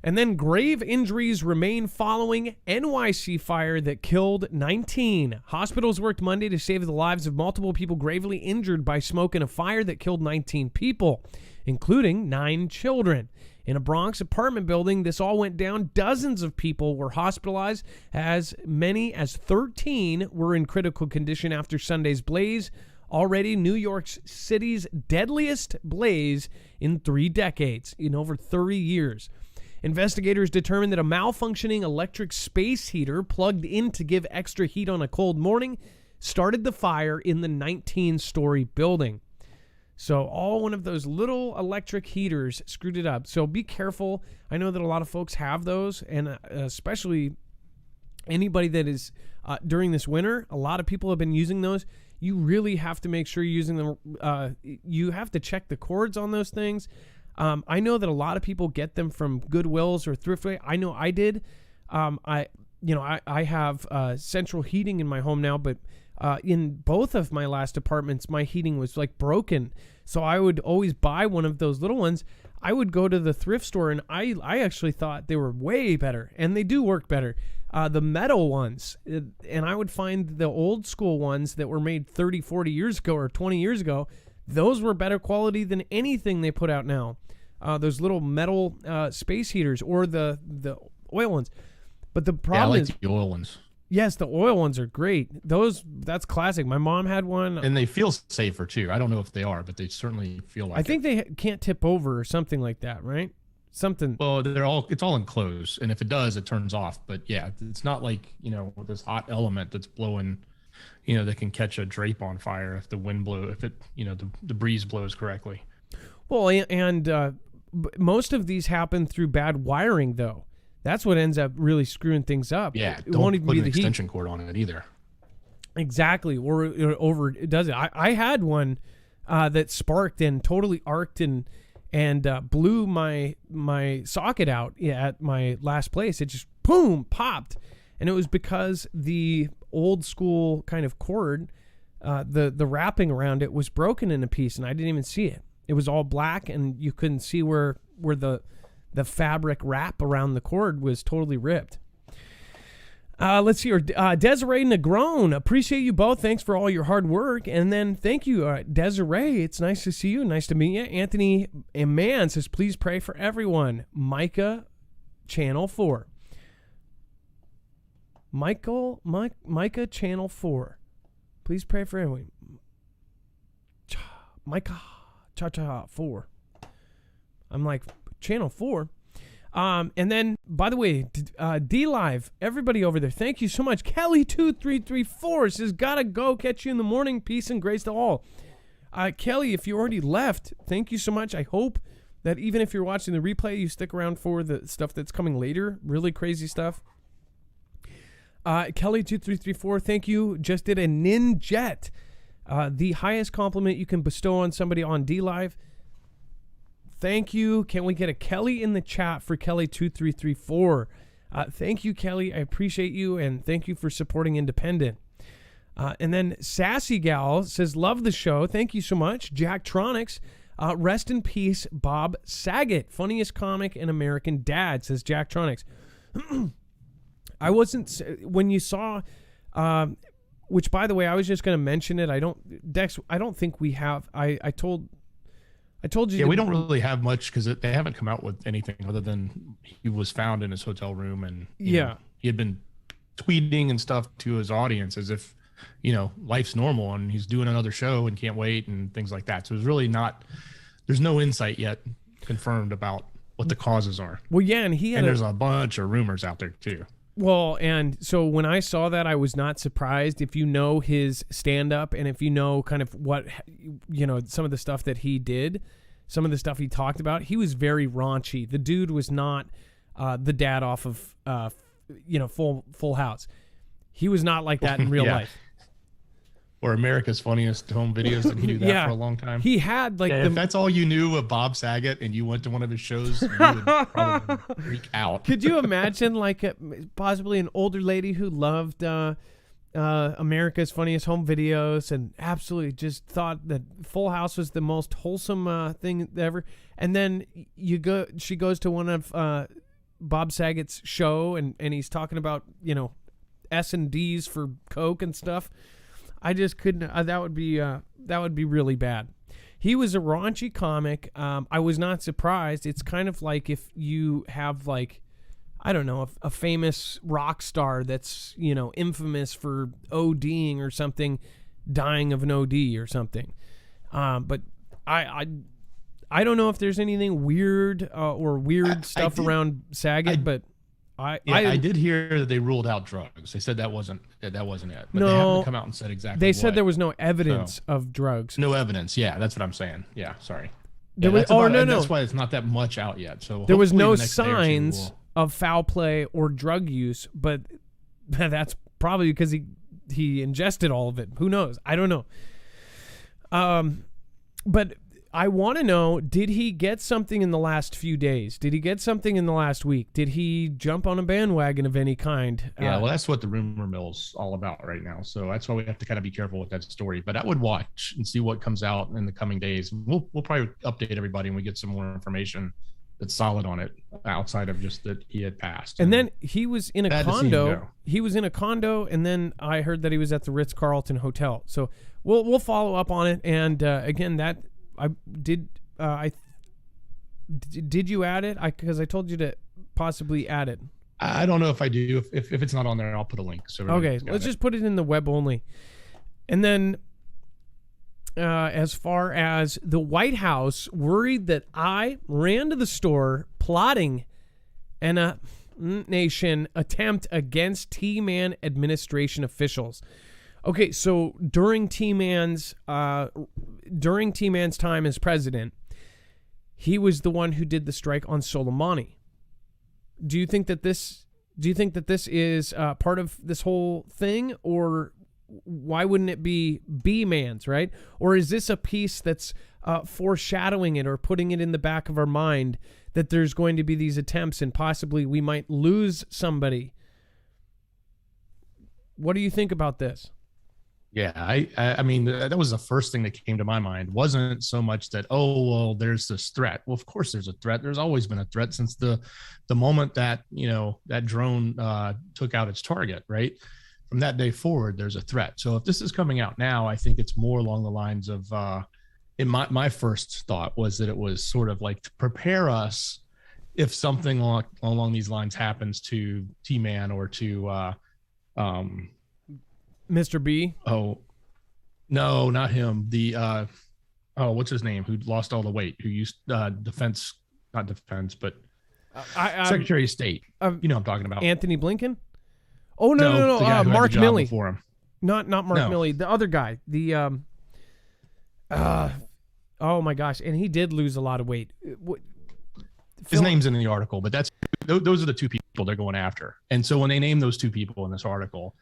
[SPEAKER 1] And then grave injuries remain following NYC fire that killed 19. Hospitals worked Monday to save the lives of multiple people gravely injured by smoke in a fire that killed 19 people, including 9 children. In a Bronx apartment building, this all went down. Dozens of people were hospitalized. As many as 13 were in critical condition after Sunday's blaze. Already New York City's deadliest blaze in 3 decades, in over 30 years. Investigators determined that a malfunctioning electric space heater plugged in to give extra heat on a cold morning started the fire in the 19-story building. So all one of those little electric heaters screwed it up. So be careful. I know that a lot of folks have those, and especially anybody that is during this winter, a lot of people have been using those. You really have to make sure you're using them. You have to check the cords on those things. I know that a lot of people get them from Goodwills or Thriftway. I know I did. I have central heating in my home now, but in both of my last apartments, my heating was like broken. So I would always buy one of those little ones. I would go to the thrift store, and I actually thought they were way better, and they do work better. The metal ones, and I would find the old school ones that were made 30, 40 years ago or 20 years ago. Those were better quality than anything they put out now. Those little metal space heaters or the oil ones. But the problem is
[SPEAKER 2] the oil ones.
[SPEAKER 1] Yes, the oil ones are great. That's classic. My mom had one.
[SPEAKER 2] And they feel safer too. I don't know if they are, but they certainly feel like
[SPEAKER 1] I think they can't tip over or something like that, right? something.
[SPEAKER 2] Well, it's all enclosed, and if it does, it turns off. But yeah, it's not like, this hot element that's blowing, that can catch a drape on fire if the wind if it, the breeze blows correctly.
[SPEAKER 1] Well, and most of these happen through bad wiring, though. That's what ends up really screwing things up.
[SPEAKER 2] Yeah,
[SPEAKER 1] it won't even
[SPEAKER 2] put
[SPEAKER 1] be
[SPEAKER 2] an
[SPEAKER 1] the
[SPEAKER 2] extension
[SPEAKER 1] heat.
[SPEAKER 2] cord on it either.
[SPEAKER 1] Exactly, or it does it. I had one that sparked and totally arced and blew my socket out at my last place. It just boom popped, and it was because the old school kind of cord, the wrapping around it was broken in a piece, and I didn't even see it. It was all black, and you couldn't see where the fabric wrap around the cord was totally ripped. Let's see here. Desiree Negron, appreciate you both. Thanks for all your hard work. And then thank you, Desiree. It's nice to see you. Nice to meet you. Anthony Mann says, please pray for everyone. Micah, Channel 4. Micah, Channel 4. Please pray for everyone. Micah, Cha-Cha 4. I'm like, Channel 4. And then, by the way, D-Live, everybody over there, thank you so much. Kelly2334 says, gotta go, catch you in the morning. Peace and grace to all. Kelly, if you already left, thank you so much. I hope that even if you're watching the replay, you stick around for the stuff that's coming later. Really crazy stuff. Kelly2334, thank you. Just did a Ninjet. The highest compliment you can bestow on somebody on D-Live. Thank you. Can we get a Kelly in the chat for Kelly2334? Thank you, Kelly. I appreciate you, and thank you for supporting independent. And then Sassy Gal says, love the show. Thank you so much. Jacktronics, rest in peace, Bob Saget. Funniest comic in American Dad, says Jacktronics. I wasn't, when you saw, which, by the way, I was just going to mention it. Dex, I don't think we have, I told you.
[SPEAKER 2] Yeah, we don't really have much because they haven't come out with anything other than he was found in his hotel room, and he had been tweeting and stuff to his audience as if, life's normal and he's doing another show and can't wait and things like that. So it's really there's no insight yet confirmed about what the causes are.
[SPEAKER 1] Well, yeah, and
[SPEAKER 2] there's a bunch of rumors out there too.
[SPEAKER 1] Well, and so when I saw that, I was not surprised. If you know his stand-up and if you know kind of what, some of the stuff that he did, some of the stuff he talked about, he was very raunchy. The dude was not the dad off of, Full House. He was not like that in real life.
[SPEAKER 2] Or America's Funniest Home Videos. Did he do that for a long time?
[SPEAKER 1] He had
[SPEAKER 2] if that's all you knew of Bob Saget and you went to one of his shows, you would probably freak out.
[SPEAKER 1] Could you imagine possibly an older lady who loved America's Funniest Home Videos and absolutely just thought that Full House was the most wholesome thing ever, and then she goes to one of Bob Saget's show and he's talking about S&Ds for Coke and stuff. I just couldn't. That would be really bad. He was a raunchy comic. I was not surprised. It's kind of like if you have I don't know, a famous rock star that's infamous for ODing or something, dying of an OD or something. But I don't know if there's anything weird or weird stuff around Saget, but. I
[SPEAKER 2] did hear that they ruled out drugs. They said that wasn't it. But
[SPEAKER 1] no,
[SPEAKER 2] they haven't come out and said exactly.
[SPEAKER 1] They said there was no evidence of drugs.
[SPEAKER 2] No evidence. Yeah, that's what I'm saying. Yeah, sorry.
[SPEAKER 1] That's
[SPEAKER 2] why it's not that much out yet. So
[SPEAKER 1] there was no signs of foul play or drug use, but that's probably because he ingested all of it. Who knows? I don't know. But I want to know, did he get something in the last few days? Did he get something in the last week? Did he jump on a bandwagon of any kind?
[SPEAKER 2] Yeah, well, that's what the rumor mill's all about right now. So that's why we have to kind of be careful with that story. But I would watch and see what comes out in the coming days. We'll probably update everybody when we get some more information that's solid on it outside of just that he had passed.
[SPEAKER 1] And then he was in a condo. He was in a condo, and then I heard that he was at the Ritz-Carlton Hotel. So we'll follow up on it. And again, that... Did you add it? Because I told you to possibly add it.
[SPEAKER 2] I don't know if I do. If it's not on there, I'll put a link. So
[SPEAKER 1] okay, let's just put it in the web only. And then as far as the White House worried that I ran to the store, plotting an nation attempt against T-Man administration officials. Okay, so during T-Man's time as president, he was the one who did the strike on Soleimani. Do you think that this is part of this whole thing, or why wouldn't it be B-Man's, right? Or is this a piece that's foreshadowing it or putting it in the back of our mind that there's going to be these attempts and possibly we might lose somebody? What do you think about this?
[SPEAKER 2] Yeah, I mean, that was the first thing that came to my mind. Wasn't so much that, oh, well, there's this threat. Well, of course there's a threat. There's always been a threat since the moment that, that drone took out its target, right? From that day forward, there's a threat. So if this is coming out now, I think it's more along the lines of, in my first thought was that it was sort of like to prepare us if something along these lines happens to T-Man or to
[SPEAKER 1] Mr. B?
[SPEAKER 2] Oh, no, not him. The what's his name? Who lost all the weight? Who used not defense, but Secretary of State. You know what I'm talking about.
[SPEAKER 1] Anthony Blinken? Oh no. Mark Milley.
[SPEAKER 2] For him.
[SPEAKER 1] Not Mark Milley. The other guy. The oh my gosh, and he did lose a lot of weight.
[SPEAKER 2] His name's in the article, but those are the two people they're going after. And so when they name those two people in this article,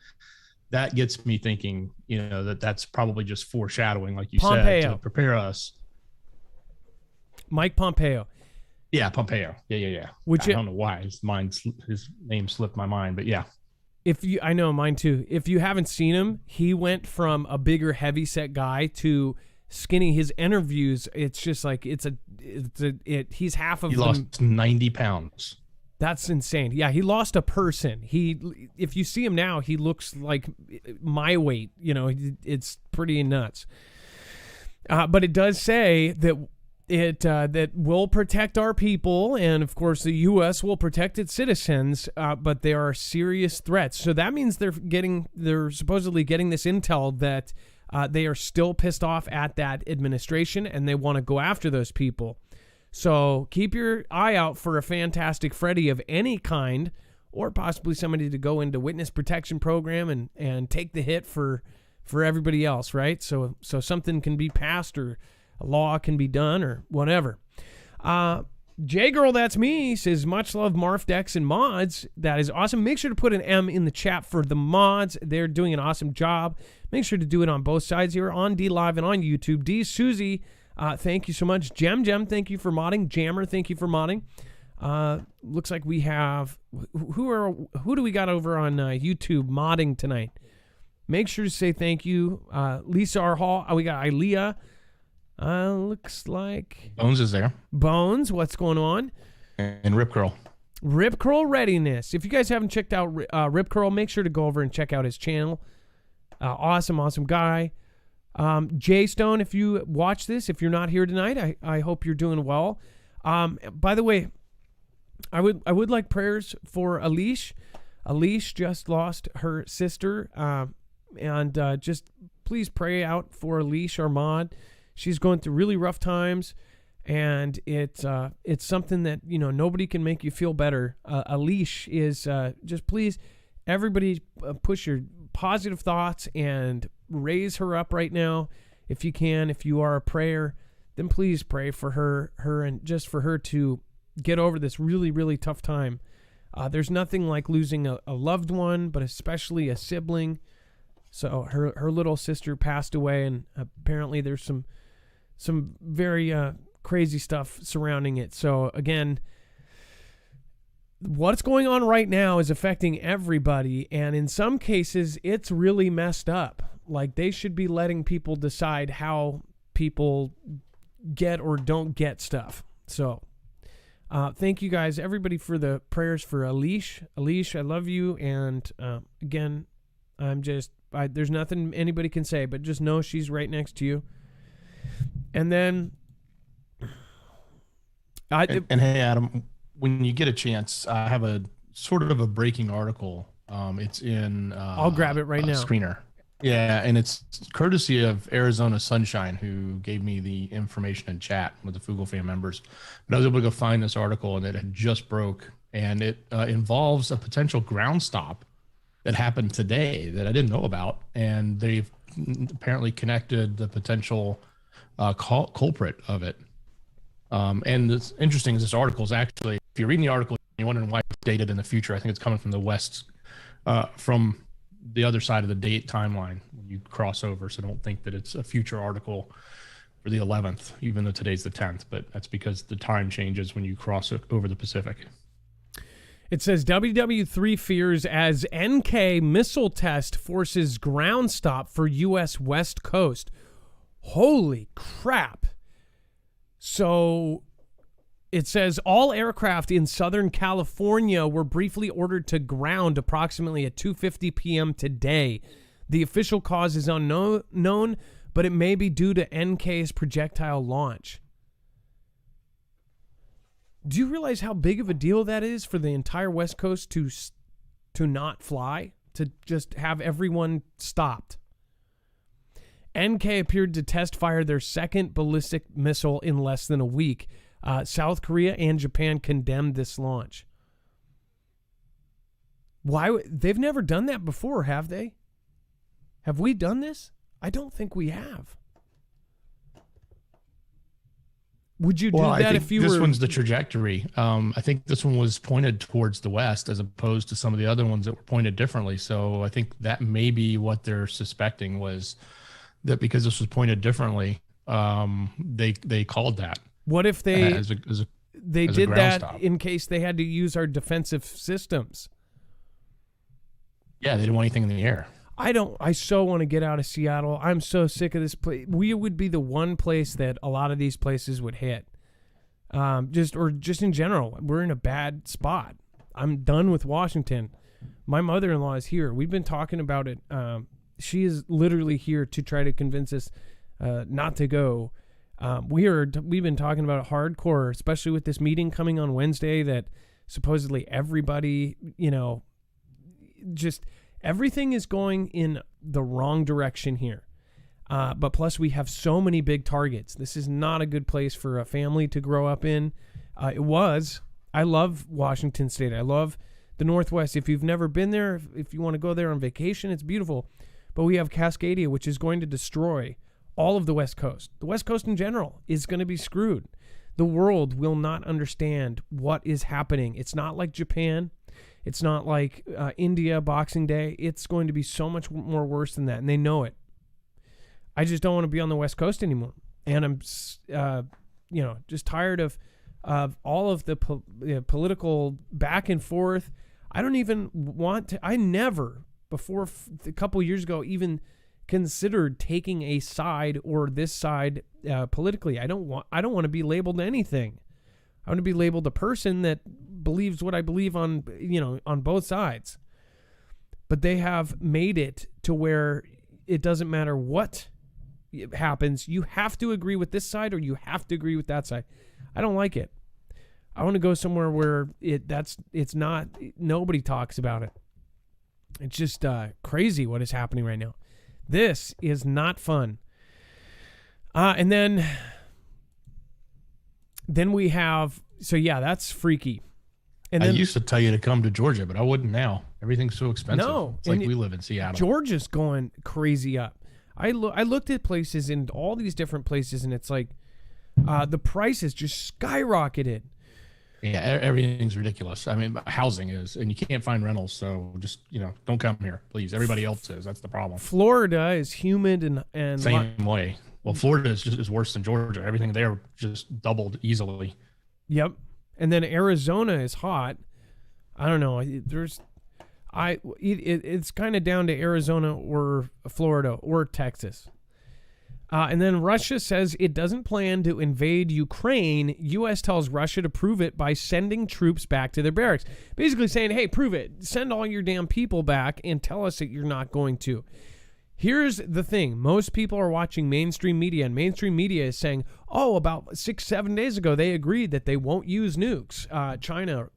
[SPEAKER 2] that gets me thinking, that's probably just foreshadowing, like you said, to prepare us.
[SPEAKER 1] Mike Pompeo.
[SPEAKER 2] Yeah, Pompeo. Yeah. I don't know why his name slipped my mind, but yeah.
[SPEAKER 1] I know mine too. If you haven't seen him, he went from a bigger, heavyset guy to skinny. His interviews, it's just like he's half of.
[SPEAKER 2] He lost 90 pounds.
[SPEAKER 1] That's insane. Yeah, he lost a person. If you see him now, he looks like my weight. It's pretty nuts. But it does say that that will protect our people, and of course the U.S. will protect its citizens. But there are serious threats. So that means they're supposedly getting this intel that they are still pissed off at that administration, and they want to go after those people. So keep your eye out for a Fantastic Freddy of any kind, or possibly somebody to go into witness protection program and take the hit for everybody else, right? So something can be passed or a law can be done or whatever. J-Girl, that's me, says, much love, Marf, Dex, and mods. That is awesome. Make sure to put an M in the chat for the mods. They're doing an awesome job. Make sure to do it on both sides here, on D Live and on YouTube. D Susie, thank you so much. Jem, thank you for modding. Jammer, thank you for modding. Looks like we have who do we got over on YouTube modding tonight? Make sure to say thank you. Lisa R. Hall. We got Ilea. Looks like
[SPEAKER 2] Bones is there.
[SPEAKER 1] Bones, what's going on?
[SPEAKER 2] And Rip Curl.
[SPEAKER 1] Rip Curl Readiness. If you guys haven't checked out Rip Curl, make sure to go over and check out his channel. Awesome guy. Jay Stone, if you watch this, if you're not here tonight, I hope you're doing well. By the way, I would like prayers for Alish. Alish just lost her sister, and just please pray out for Alish, our mod. She's going through really rough times, and it's something that nobody can make you feel better. Alish is just please, everybody, push your positive thoughts and raise her up right now if you can. If you are a prayer, then please pray for her and just for her to get over this really, really tough time. There's nothing like losing a loved one, but especially a sibling. So her little sister passed away, and apparently there's some very crazy stuff surrounding it. So again, what's going on right now is affecting everybody, and in some cases it's really messed up. Like, they should be letting people decide how people get or don't get stuff. So thank you guys, everybody, for the prayers for Alish. Alish, I love you, and again, there's nothing anybody can say, but just know she's right next to you. And then
[SPEAKER 2] and hey, Adam, when you get a chance, I have a sort of a breaking article. It's in
[SPEAKER 1] I'll grab it right now.
[SPEAKER 2] Screener. Yeah, and it's courtesy of Arizona Sunshine, who gave me the information in chat with the Fugle fan members. But I was able to go find this article, and it had just broke, and it involves a potential ground stop that happened today that I didn't know about, and they've apparently connected the potential culprit of it. And it's interesting is this article is actually, if you're reading the article, you're wondering why it's dated in the future. I think it's coming from the West, from the other side of the date timeline when you cross over. So don't think that it's a future article for the 11th, even though today's the 10th, but that's because the time changes when you cross over the Pacific.
[SPEAKER 1] It says WW3 fears as NK missile test forces ground stop for U.S. West Coast. Holy crap. So it says all aircraft in Southern California were briefly ordered to ground approximately at 2:50 p.m. today. The official cause is unknown, but it may be due to NK's projectile launch. Do you realize how big of a deal that is for the entire West Coast to not fly, to just have everyone stopped? NK appeared to test fire their second ballistic missile in less than a week. South Korea and Japan condemned this launch. Why? They've never done that before, have they? Have we done this? I don't think we have. Would you do that if you were...
[SPEAKER 2] This one's the trajectory. I think this one was pointed towards the west as opposed to some of the other ones that were pointed differently. So I think that may be what they're suspecting, was that because this was pointed differently, they called that.
[SPEAKER 1] What if they
[SPEAKER 2] they
[SPEAKER 1] did that stop in case they had to use our defensive systems?
[SPEAKER 2] Yeah, they didn't want anything in the air.
[SPEAKER 1] I so want to get out of Seattle. I'm so sick of this place. We would be the one place that a lot of these places would hit. Just in general, we're in a bad spot. I'm done with Washington. My mother-in-law is here. We've been talking about it. She is literally here to try to convince us not to go. We've been talking about it hardcore, especially with this meeting coming on Wednesday that supposedly everybody, just everything is going in the wrong direction here. But plus we have so many big targets. This is not a good place for a family to grow up in. I love Washington State. I love the Northwest. If you've never been there, if you want to go there on vacation, it's beautiful. But we have Cascadia, which is going to destroy all of the West Coast. The West Coast in general is going to be screwed. The world will not understand what is happening. It's not like Japan. It's not like India, Boxing Day. It's going to be so much more worse than that, and they know it. I just don't want to be on the West Coast anymore. And I'm, just tired of all of the political back and forth. I don't even want to. I never, before a couple years ago, even considered taking a side or this side politically. I don't want to be labeled anything. I want to be labeled a person that believes what I believe on both sides. But they have made it to where it doesn't matter what happens. You have to agree with this side or you have to agree with that side. I don't like it. I want to go somewhere where it's not, nobody talks about it. It's just crazy what is happening right now. This is not fun. And then we have, that's freaky. And then,
[SPEAKER 2] I used to tell you to come to Georgia, but I wouldn't now. Everything's so expensive.
[SPEAKER 1] No,
[SPEAKER 2] it's like we live in Seattle.
[SPEAKER 1] Georgia's going crazy up. I looked at places in all these different places, and it's like the prices just skyrocketed.
[SPEAKER 2] Yeah, everything's ridiculous. I mean, housing is, and you can't find rentals, so just don't come here, please. Everybody else is. That's the problem.
[SPEAKER 1] Florida is humid and
[SPEAKER 2] same way. Well, Florida is worse than Georgia. Everything there just doubled easily.
[SPEAKER 1] Yep. And then Arizona is hot. I don't know. It's kind of down to Arizona or Florida or Texas. And then Russia says it doesn't plan to invade Ukraine. U.S. tells Russia to prove it by sending troops back to their barracks. Basically saying, hey, prove it. Send all your damn people back and tell us that you're not going to. Here's the thing. Most people are watching mainstream media, and mainstream media is saying, about 6-7 days ago, they agreed that they won't use nukes. China,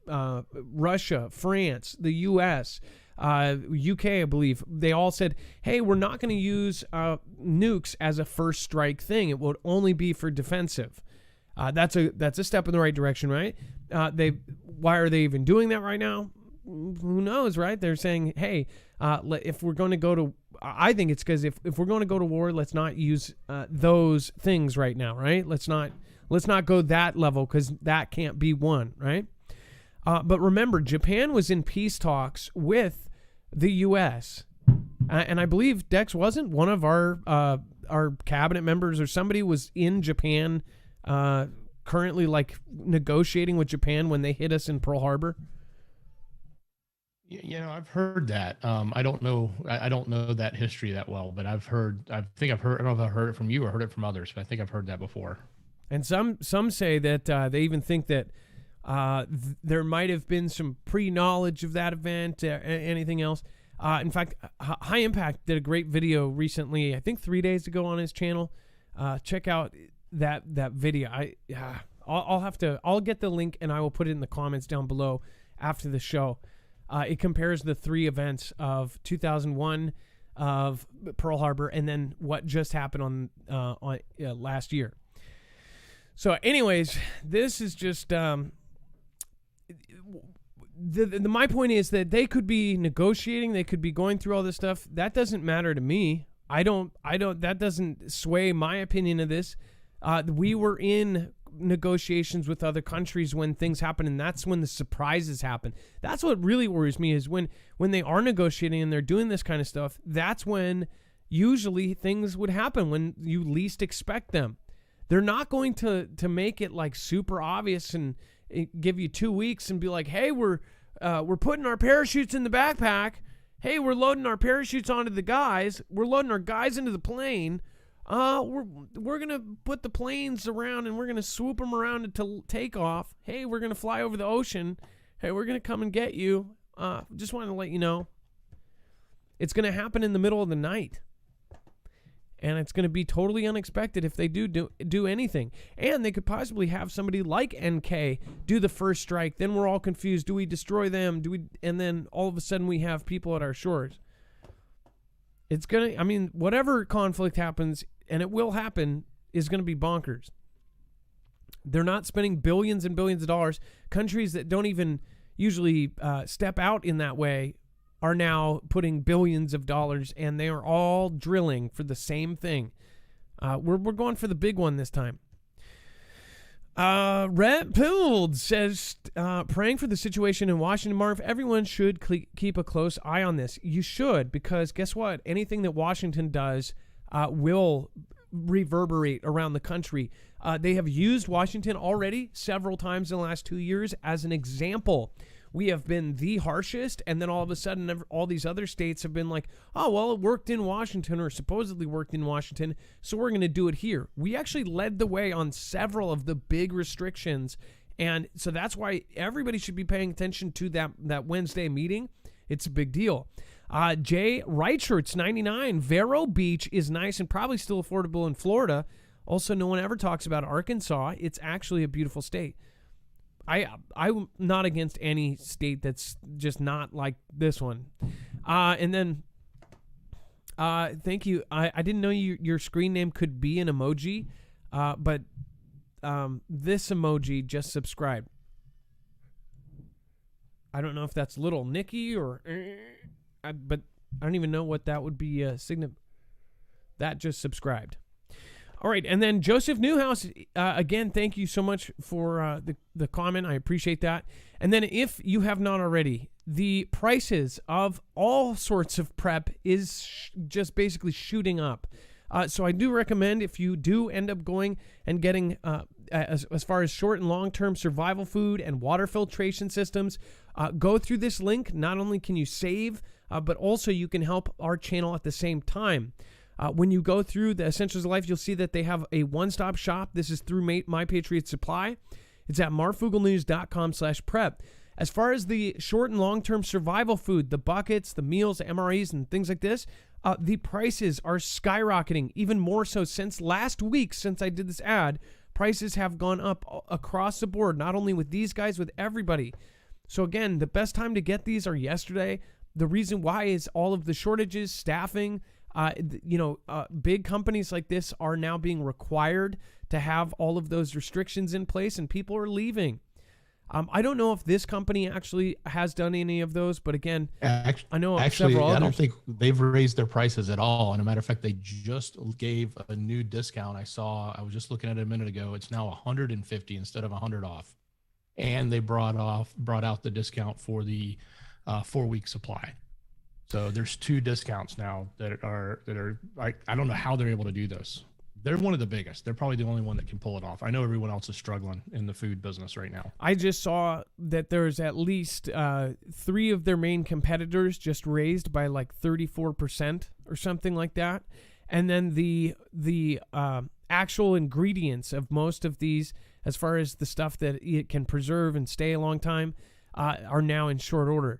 [SPEAKER 1] Russia, France, the U.S., UK, I believe, they all said, hey, we're not going to use nukes as a first strike thing. It would only be for defensive. That's a step in the right direction, right? Why are they even doing that right now? Who knows, right? They're saying, hey, if we're going to go to, I think it's because if we're going to go to war, let's not use those things right now, right? Let's not go that level because that can't be won, right? But remember, Japan was in peace talks with the U.S. And I believe Dex wasn't one of our cabinet members or somebody was in Japan currently like negotiating with Japan when they hit us in Pearl Harbor.
[SPEAKER 2] You know, I've heard that. I don't know that history that well, but I don't know if I've heard it from you or heard it from others, but I think I've heard that before. And
[SPEAKER 1] some say that they even think that there might have been some pre-knowledge of that event, anything else. In fact, High Impact did a great video recently, I think 3 days ago on his channel. Check out that video. I'll get the link and I will put it in the comments down below after the show. It compares the three events of 2001 of Pearl Harbor and then what just happened on last year. So anyways, this is just my point is that they could be negotiating, they could be going through all this stuff. That doesn't matter to me. That doesn't sway my opinion of this. We were in negotiations with other countries when things happen, and that's when the surprises happen. That's what really worries me is when they are negotiating and they're doing this kind of stuff, that's when usually things would happen when you least expect them. They're not going to make it like super obvious and give you 2 weeks and be like, hey, we're putting our parachutes in the backpack. Hey, we're loading our parachutes onto the guys. We're loading our guys into the plane. We're gonna put the planes around and we're gonna swoop them around until takeoff. Hey, we're gonna fly over the ocean. Hey, we're gonna come and get you. Just wanted to let you know. It's gonna happen in the middle of the night, and it's gonna be totally unexpected if they do anything. And they could possibly have somebody like NK do the first strike. Then we're all confused. Do we destroy them? And then all of a sudden we have people at our shores. It's gonna. I mean, whatever conflict happens. And it will happen, is going to be bonkers. They're not spending billions and billions of dollars. Countries that don't even usually step out in that way are now putting billions of dollars, and they are all drilling for the same thing. We're going for the big one this time. Red Pilled says, praying for the situation in Washington, Marv. Everyone should keep a close eye on this. You should, because guess what? Anything that Washington does will reverberate around the country. They have used Washington already several times in the last 2 years as an example. We have been the harshest, and then all of a sudden all these other states have been like, oh, well, it worked in Washington or supposedly worked in Washington, so we're going to do it here. We actually led the way on several of the big restrictions, and so that's why everybody should be paying attention to that Wednesday meeting. It's a big deal. Jay Rightshirts 99. Vero Beach is nice and probably still affordable in Florida. Also, no one ever talks about Arkansas. It's actually a beautiful state. I'm not against any state that's just not like this one. And then, thank you. I didn't know your screen name could be an emoji, but this emoji just subscribed. I don't know if that's little Nicky or... but I don't even know what that would be. That just subscribed. All right, and then Joseph Newhouse, again, thank you so much for the comment. I appreciate that. And then if you have not already, the prices of all sorts of prep is just basically shooting up. So I do recommend if you do end up going and getting, as far as short and long-term survival food and water filtration systems, go through this link. Not only can you save, but also you can help our channel at the same time. When you go through the Essentials of Life, you'll see that they have a one-stop shop. This is through My Patriot Supply. It's at marfooglenews.com/prep. As far as the short and long-term survival food, the buckets, the meals, the MREs, and things like this, the prices are skyrocketing, even more so since last week, since I did this ad. Prices have gone up across the board, not only with these guys, with everybody. So again, the best time to get these are yesterday. the reason why is all of the shortages, staffing. Big companies like this are now being required to have all of those restrictions in place, and people are leaving. I don't know if this company actually has done any of those, but again, I know several others.
[SPEAKER 2] I don't think they've raised their prices at all. And a matter of fact, they just gave a new discount. I was just looking at it a minute ago. It's now 150 instead of 100 off. And they brought out the discount for the 4-week supply. So there's 2 discounts now that are I don't know how they're able to do this. They're one of the biggest. They're probably the only one that can pull it off. I know everyone else is struggling in the food business right now.
[SPEAKER 1] I just saw that there's at least 3 of their main competitors just raised by like 34% or something like that. And then the actual ingredients of most of these, as far as the stuff that it can preserve and stay a long time, are now in short order.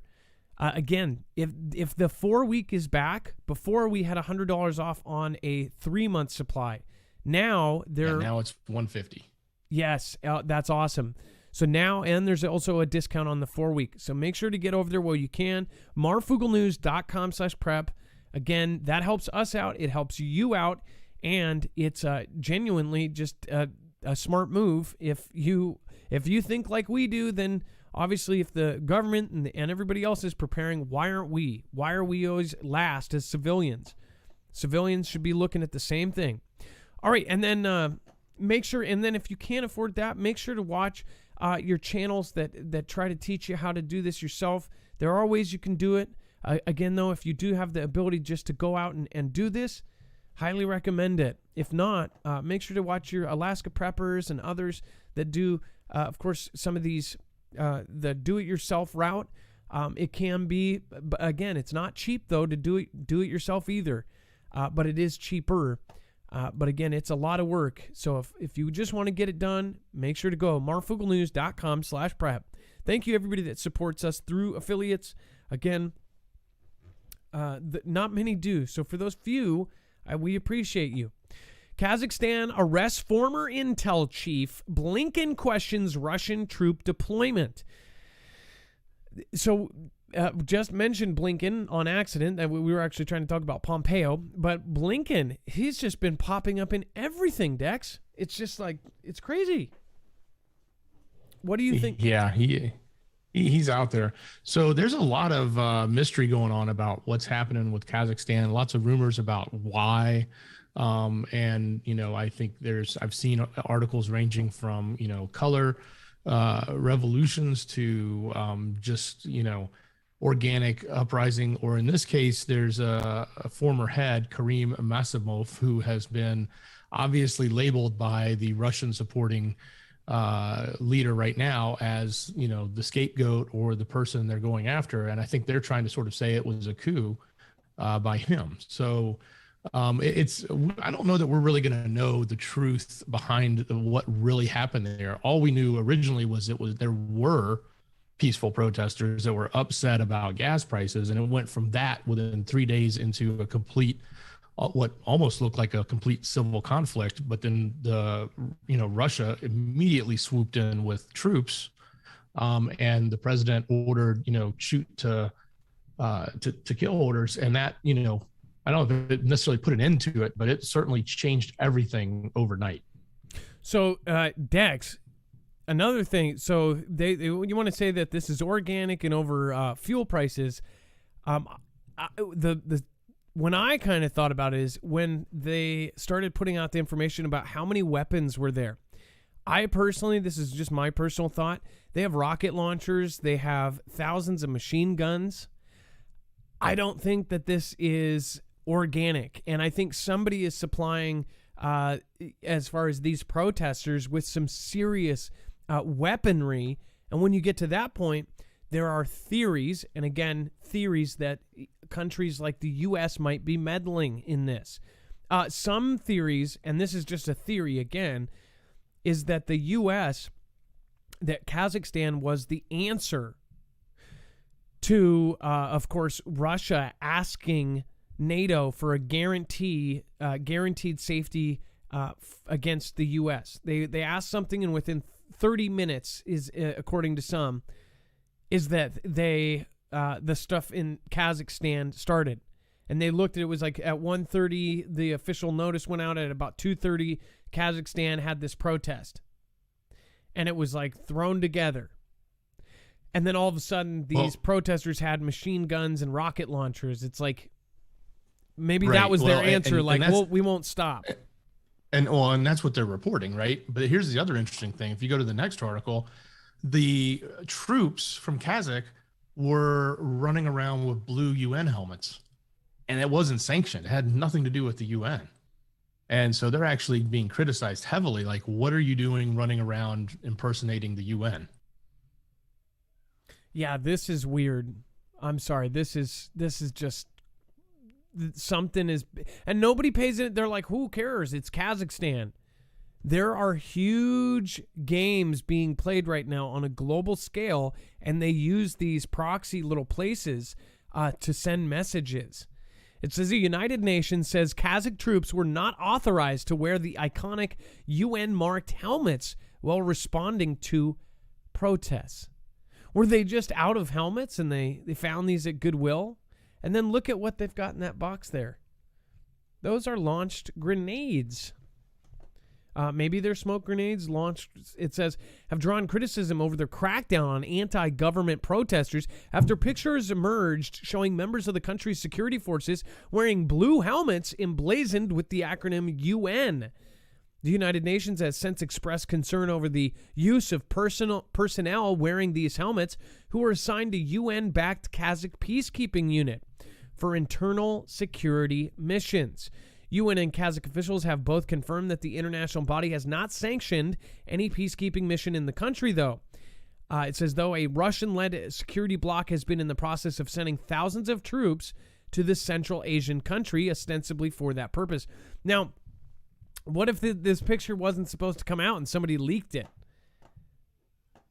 [SPEAKER 1] Again, if the 4-week is back, before we had $100 off on a 3-month supply. Now
[SPEAKER 2] now it's 150.
[SPEAKER 1] Yes, that's awesome. So now, and there's also a discount on the 4-week. So make sure to get over there while you can. marfuglenews.com/prep. Again, that helps us out. It helps you out. And it's genuinely just a smart move. If you think like we do, then obviously if the government and everybody else is preparing, why aren't we? Why are we always last as civilians? Civilians should be looking at the same thing. All right, and then make sure, and then if you can't afford that, make sure to watch your channels that try to teach you how to do this yourself. There are ways you can do it. Again, though, if you do have the ability just to go out and do this, highly recommend it. If not, make sure to watch your Alaska Preppers and others that do, of course, some of these, the do-it-yourself route. It can be, again, it's not cheap, though, to do it yourself either, but it is cheaper. But again, it's a lot of work. So if you just want to get it done, make sure to go marfuglenews.com/prep. Thank you, everybody that supports us through affiliates. Again, not many do. So for those few, we appreciate you. Kazakhstan arrests former intel chief. Blinken questions Russian troop deployment. So just mentioned Blinken on accident. That we were actually trying to talk about Pompeo. But Blinken, he's just been popping up in everything, Dex. It's just like, it's crazy. What do you think?
[SPEAKER 2] Yeah, he's out there. So there's a lot of mystery going on about what's happening with Kazakhstan. Lots of rumors about why. And, I think I've seen articles ranging from, color revolutions to just, organic uprising, or in this case, there's a former head, Karim Masimov, who has been obviously labeled by the Russian supporting leader right now as, the scapegoat or the person they're going after. And I think they're trying to sort of say it was a coup by him. So I don't know that we're really going to know the truth behind what really happened there. All we knew originally was there were peaceful protesters that were upset about gas prices, and it went from that within 3 days into a complete, what almost looked like a complete civil conflict. But then Russia immediately swooped in with troops, and the president ordered shoot to kill orders, and that I don't know if it necessarily put an end to it, but it certainly changed everything overnight. So
[SPEAKER 1] Dex, another thing, so you want to say that this is organic and over fuel prices. When I kind of thought about it is when they started putting out the information about how many weapons were there. I personally, this is just my personal thought, they have rocket launchers, they have thousands of machine guns. I don't think that this is organic, and I think somebody is supplying, as far as these protesters, with some serious weaponry. And when you get to that point, there are theories, and again, theories that countries like the U.S. might be meddling in this. Some theories, and this is just a theory again, is that the U.S., that Kazakhstan was the answer to, of course, Russia asking NATO for a guaranteed safety against the U.S. They asked something, and within 30 minutes, is according to some, is that they the stuff in Kazakhstan started. And they looked at it was like at 1:30, the official notice went out. At about 2:30, Kazakhstan had this protest. And it was like thrown together. And then all of a sudden, these protesters had machine guns and rocket launchers. It's like, maybe that was their answer. And we won't stop.
[SPEAKER 2] And that's what they're reporting, right? But here's the other interesting thing. If you go to the next article, the troops from Kazakh were running around with blue UN helmets. And it wasn't sanctioned. It had nothing to do with the UN. And so they're actually being criticized heavily. Like, what are you doing running around impersonating the UN?
[SPEAKER 1] Yeah, this is weird. I'm sorry. This is just something is, and nobody pays it. They're like, who cares? It's Kazakhstan. There are huge games being played right now on a global scale, and they use these proxy little places to send messages. It says the United Nations says Kazakh troops were not authorized to wear the iconic UN-marked helmets while responding to protests. Were they just out of helmets and they found these at Goodwill? And then look at what they've got in that box there. Those are launched grenades. Maybe they're smoke grenades launched, it says, have drawn criticism over their crackdown on anti-government protesters after pictures emerged showing members of the country's security forces wearing blue helmets emblazoned with the acronym UN. The United Nations has since expressed concern over the use of personnel wearing these helmets who are assigned a UN-backed Kazakh peacekeeping unit for internal security missions. UN and Kazakh officials have both confirmed that the international body has not sanctioned any peacekeeping mission in the country, though. It says, though, a Russian-led security bloc has been in the process of sending thousands of troops to the Central Asian country, ostensibly for that purpose. Now, what if this picture wasn't supposed to come out and somebody leaked it?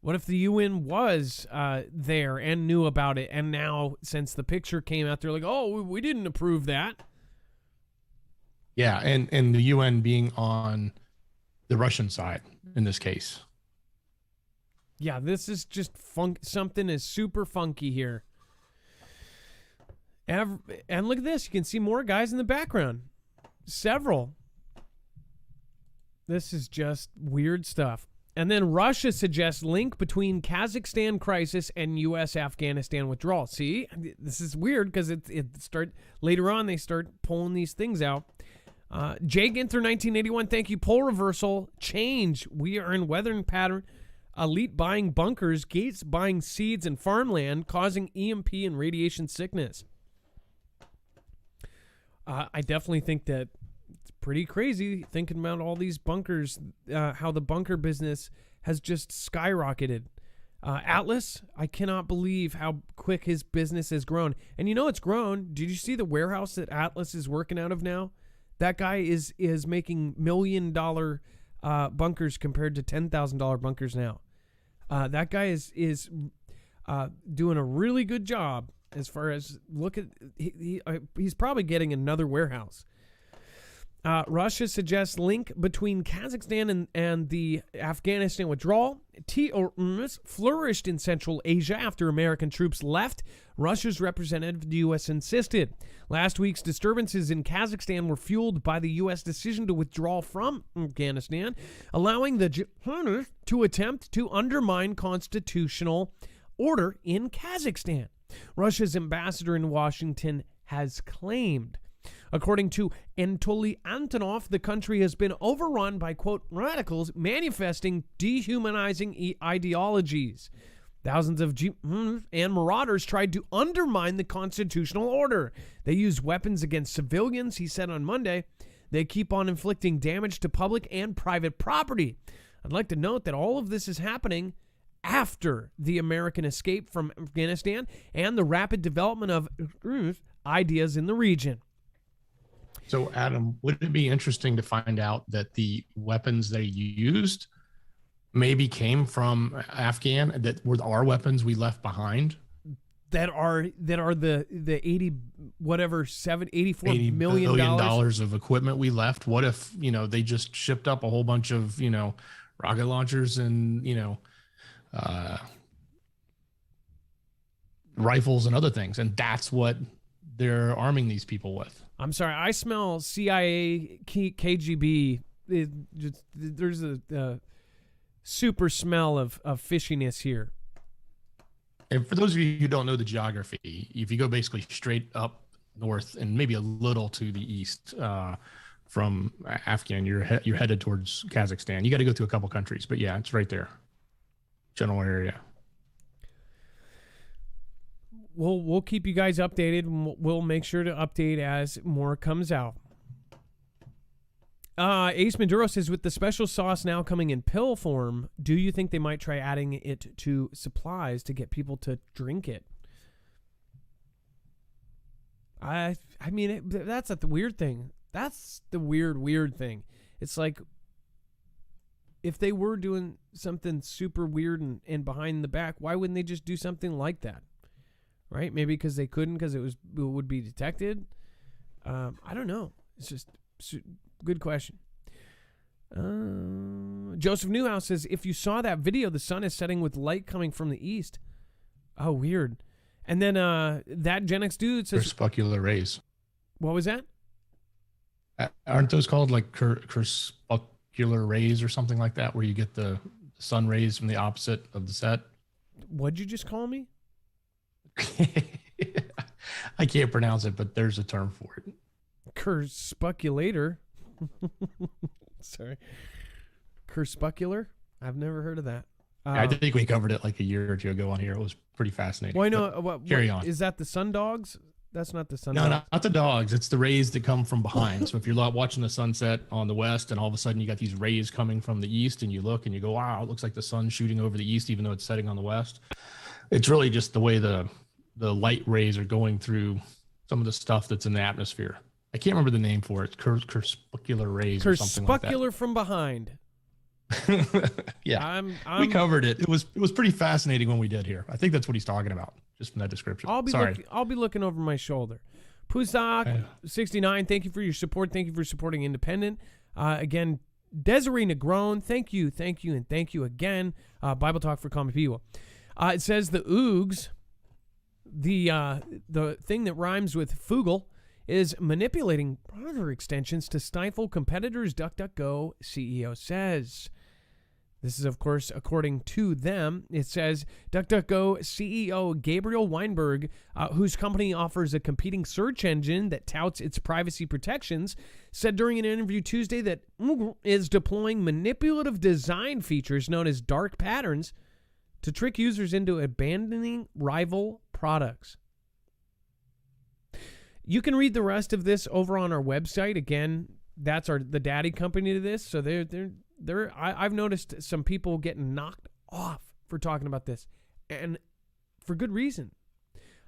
[SPEAKER 1] What if the UN was there and knew about it, and now, since the picture came out, they're like, oh, we didn't approve that?
[SPEAKER 2] Yeah, and the UN being on the Russian side in this case.
[SPEAKER 1] Yeah, this is just something is super funky here. And look at this. You can see more guys in the background. Several. This is just weird stuff. And then Russia suggests link between Kazakhstan crisis and U.S. Afghanistan withdrawal. See, this is weird because later on they start pulling these things out. Jay Ginther, 1981. Thank you. Pole reversal change. We are in weathering pattern. Elite buying bunkers. Gates buying seeds and farmland, causing EMP and radiation sickness. I definitely think that it's pretty crazy thinking about all these bunkers, how the bunker business has just skyrocketed. Atlas, I cannot believe how quick his business has grown. And you know it's grown. Did you see the warehouse that Atlas is working out of now? That guy is making $1 million bunkers compared to $10,000 bunkers now. That guy is doing a really good job as far as he's probably getting another warehouse. Russia suggests link between Kazakhstan and the Afghanistan withdrawal. Flourished in Central Asia after American troops left. Russia's representative to the U.S. insisted. Last week's disturbances in Kazakhstan were fueled by the U.S. decision to withdraw from Afghanistan, allowing the jihadists to attempt to undermine constitutional order in Kazakhstan. Russia's ambassador in Washington has claimed. According to Anatoly Antonov, the country has been overrun by, quote, radicals manifesting dehumanizing ideologies. Thousands of and marauders tried to undermine the constitutional order. They used weapons against civilians, he said on Monday. They keep on inflicting damage to public and private property. I'd like to note that all of this is happening after the American escape from Afghanistan and the rapid development of ideas in the region.
[SPEAKER 2] So, Adam, would it be interesting to find out that the weapons they used maybe came from Afghan, that were our weapons we left behind?
[SPEAKER 1] That are the 84
[SPEAKER 2] $80
[SPEAKER 1] million
[SPEAKER 2] dollars of equipment we left. What if, they just shipped up a whole bunch of, rocket launchers and, rifles and other things, and that's what they're arming these people with.
[SPEAKER 1] I'm sorry, I smell CIA, KGB. There's a super smell of fishiness here.
[SPEAKER 2] And for those of you who don't know the geography, if you go basically straight up north and maybe a little to the east from Afghan, you're headed towards Kazakhstan. You got to go through a couple countries, but yeah, it's right there, general area.
[SPEAKER 1] We'll keep you guys updated, and we'll make sure to update as more comes out. Ace Maduro says, with the special sauce now coming in pill form, do you think they might try adding it to supplies to get people to drink it? I mean, that's the weird thing. That's the weird thing. It's like, if they were doing something super weird and behind the back, why wouldn't they just do something like that? Right? Maybe because they couldn't, because it would be detected. I don't know. It's just good question. Joseph Newhouse says, if you saw that video, the sun is setting with light coming from the east. Oh, weird. And then that Gen X dude says,
[SPEAKER 2] Crepuscular rays.
[SPEAKER 1] What was that?
[SPEAKER 2] Aren't those called like crepuscular rays or something like that, where you get the sun rays from the opposite of the set?
[SPEAKER 1] What'd you just call me?
[SPEAKER 2] I can't pronounce it, but there's a term for it.
[SPEAKER 1] Crepusculator. Sorry. Crepuscular? I've never heard of that.
[SPEAKER 2] I think we covered it like a year or two ago on here. It was pretty fascinating.
[SPEAKER 1] Well, I know.
[SPEAKER 2] Carry on.
[SPEAKER 1] Is that the sun dogs? That's not the sun
[SPEAKER 2] No,
[SPEAKER 1] dogs.
[SPEAKER 2] not the dogs. It's the rays that come from behind. So if you're watching the sunset on the west and all of a sudden you got these rays coming from the east and you look and you go, wow, it looks like the sun's shooting over the east even though it's setting on the west. It's really just the way the light rays are going through some of the stuff that's in the atmosphere. I can't remember the name for it. Crepuscular rays or something like that.
[SPEAKER 1] Crepuscular from behind.
[SPEAKER 2] Yeah, we covered it. It was pretty fascinating when we did here. I think that's what he's talking about, just from that description. I'll
[SPEAKER 1] be looking over my shoulder. Puzak 69, thank you for your support. Thank you for supporting Independent. Again, Desiree Negron, thank you, and thank you again. Bible Talk for Common People. It says the oogs, the thing that rhymes with Foogle, is manipulating browser extensions to stifle competitors, DuckDuckGo CEO says. This is, of course, according to them. It says DuckDuckGo CEO Gabriel Weinberg, whose company offers a competing search engine that touts its privacy protections, said during an interview Tuesday that Google is deploying manipulative design features known as dark patterns to trick users into abandoning rival products. You can read the rest of this over on our website. Again, that's the daddy company to this. So I've noticed some people getting knocked off for talking about this, and for good reason.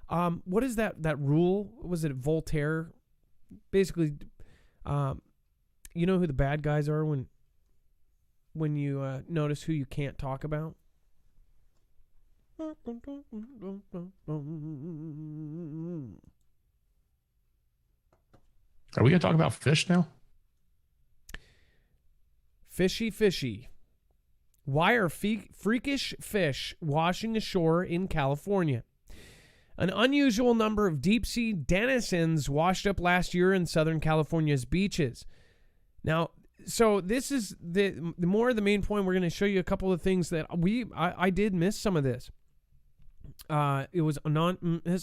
[SPEAKER 1] What is that rule? Was it Voltaire? Basically, you know who the bad guys are when you notice who you can't talk about.
[SPEAKER 2] Are we going to talk about fish now?
[SPEAKER 1] Fishy. Why are freakish fish washing ashore in California? An unusual number of deep-sea denizens washed up last year in Southern California's beaches. Now, so this is the main point. We're going to show you a couple of things that I did miss some of this. It was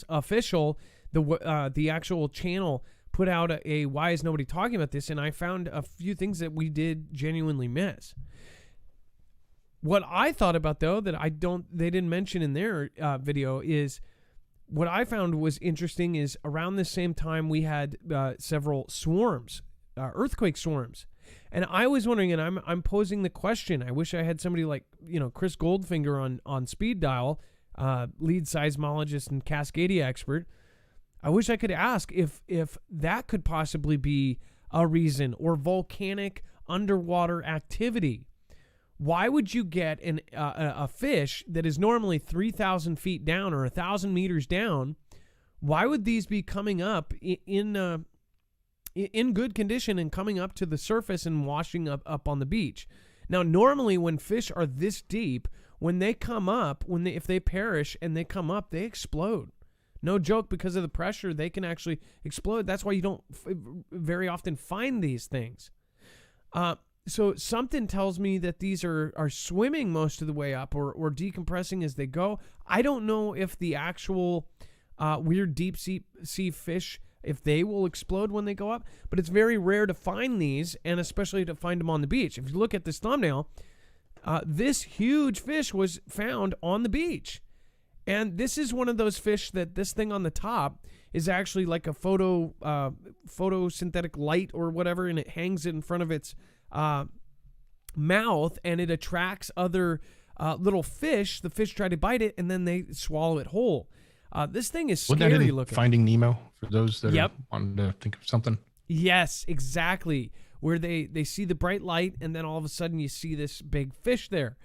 [SPEAKER 1] official. The actual channel put out a why is nobody talking about this, and I found a few things that we did genuinely miss. What I thought about, though, that they didn't mention in their video, is what I found was interesting is around the same time we had several swarms, earthquake swarms. And I was wondering, and I'm posing the question, I wish I had somebody like, Chris Goldfinger on speed dial, lead seismologist and Cascadia expert. I wish I could ask if that could possibly be a reason, or volcanic underwater activity. Why would you get a fish that is normally 3,000 feet down or 1,000 meters down? Why would these be coming up in good condition and coming up to the surface and washing up on the beach? Now, normally when fish are this deep, when they come up, if they perish and they come up, they explode. No joke, because of the pressure, they can actually explode. That's why you don't very often find these things. So something tells me that these are swimming most of the way up or decompressing as they go. I don't know if the actual weird deep sea fish, if they will explode when they go up, but it's very rare to find these, and especially to find them on the beach. If you look at this thumbnail, this huge fish was found on the beach. And this is one of those fish that this thing on the top is actually like a photosynthetic light or whatever, and it hangs in front of its mouth, and it attracts other little fish. The fish try to bite it, and then they swallow it whole. This thing is scary looking.
[SPEAKER 2] Finding Nemo, for those that are wanting to think of something.
[SPEAKER 1] Yes, exactly. Where they see the bright light, and then all of a sudden you see this big fish there.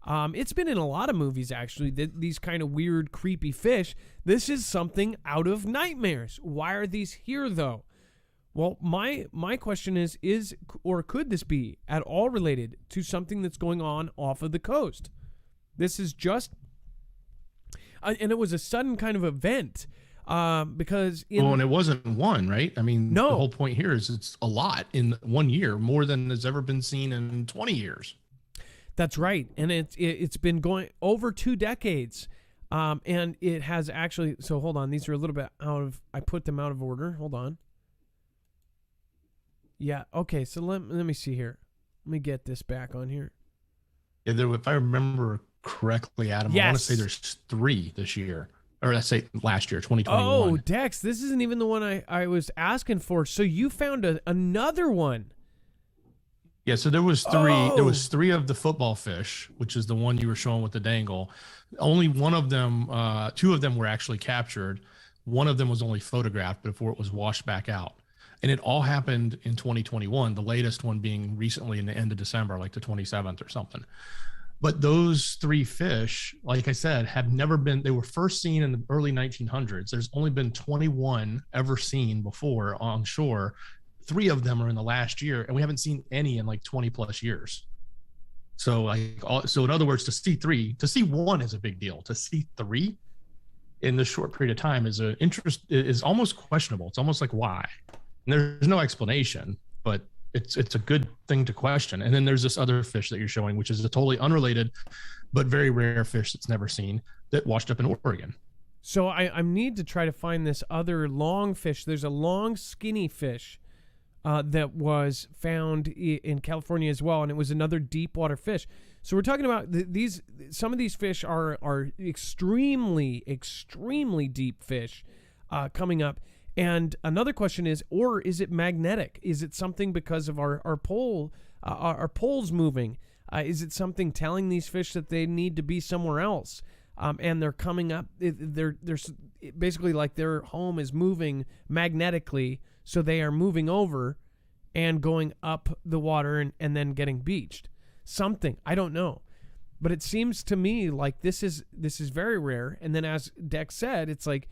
[SPEAKER 1] It's been in a lot of movies, actually, these kind of weird, creepy fish. This is something out of nightmares. Why are these here, though? Well, my question is or could this be at all related to something that's going on off of the coast? This is just, and it was a sudden kind of event, because
[SPEAKER 2] and it wasn't one, right? I mean,
[SPEAKER 1] no.
[SPEAKER 2] The whole point here is it's a lot in 1 year, more than has ever been seen in 20 years.
[SPEAKER 1] That's right, and it's been going over 2 decades, and it has actually. So hold on, these are a little bit out of. I put them out of order. Hold on. Yeah. Okay. So let me see here. Let me get this back on here.
[SPEAKER 2] Yeah, if I remember correctly, Adam,
[SPEAKER 1] yes.
[SPEAKER 2] I want to say there's 3 this year, or let's say last year, 2021.
[SPEAKER 1] Oh, Dex, this isn't even the one I was asking for. So you found another one.
[SPEAKER 2] Yeah, so there was 3. Oh. There was 3 of the football fish, which is the one you were showing with the dangle. Only one of them, 2 of them were actually captured. One of them was only photographed before it was washed back out. And it all happened in 2021, the latest one being recently in the end of December, like the 27th or something. But those 3 fish, like I said, have never been, they were first seen in the early 1900s. There's only been 21 ever seen before on shore. 3 of them are in the last year, and we haven't seen any in like 20 plus years. So so in other words, to see 1 is a big deal. To see 3 in this short period of time is almost questionable. It's almost like, why? And there's no explanation, but it's a good thing to question. And then there's this other fish that you're showing, which is a totally unrelated, but very rare fish that's never seen, that washed up in Oregon.
[SPEAKER 1] So I need to try to find this other long fish. There's a long, skinny fish that was found in California as well, and it was another deep water fish. So we're talking about some of these fish are extremely, extremely deep fish coming up. And another question is, or is it magnetic? Is it something because of our poles moving? Is it something telling these fish that they need to be somewhere else? And they're coming up. They're basically like their home is moving magnetically, so they are moving over and going up the water and then getting beached. Something, I don't know, but it seems to me like this is very rare. And then, as Dex said, it's like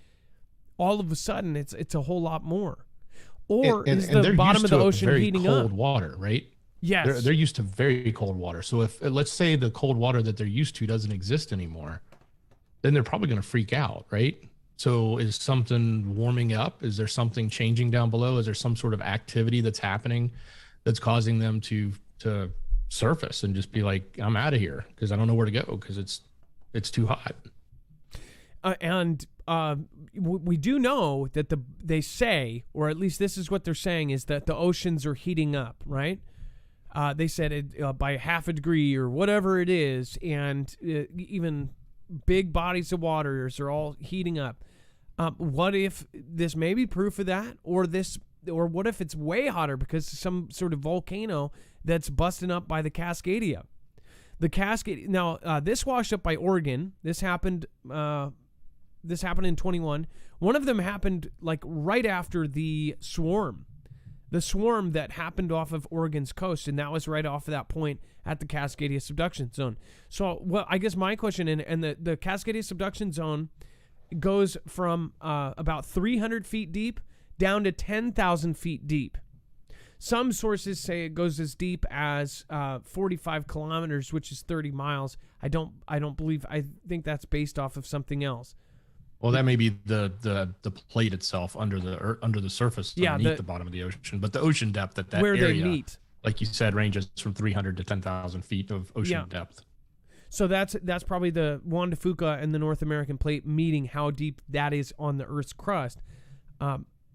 [SPEAKER 1] all of a sudden it's a whole lot more. Or is the bottom of the ocean heating up?
[SPEAKER 2] Cold water, right?
[SPEAKER 1] Yes,
[SPEAKER 2] they're used to very cold water. So if, let's say, the cold water that they're used to doesn't exist anymore, then they're probably going to freak out, right? So is something warming up? Is there something changing down below? Is there some sort of activity that's happening that's causing them to surface and just be like, I'm out of here because I don't know where to go because it's too hot?
[SPEAKER 1] We do know that they say, or at least this is what they're saying, is that the oceans are heating up, right? They said it by 0.5 degree or whatever it is, and even big bodies of waters are all heating up. What if this may be proof of that, or what if it's way hotter because of some sort of volcano that's busting up by the Cascadia? Now, this washed up by Oregon. This happened in 21. One of them happened like right after the swarm that happened off of Oregon's coast, and that was right off of that point at the Cascadia subduction zone. So, well, I guess my question, and the Cascadia subduction zone goes from about 300 feet deep down to 10,000 feet deep. Some sources say it goes as deep as 45 kilometers, which is 30 miles. I don't believe. I think that's based off of something else.
[SPEAKER 2] Well, that may be the plate itself under the surface, underneath the bottom of the ocean, but the ocean depth at that
[SPEAKER 1] where
[SPEAKER 2] area,
[SPEAKER 1] they meet,
[SPEAKER 2] like you said, ranges from 300 to 10,000 feet of ocean depth.
[SPEAKER 1] So that's probably the Juan de Fuca and the North American plate meeting, how deep that is on the Earth's crust.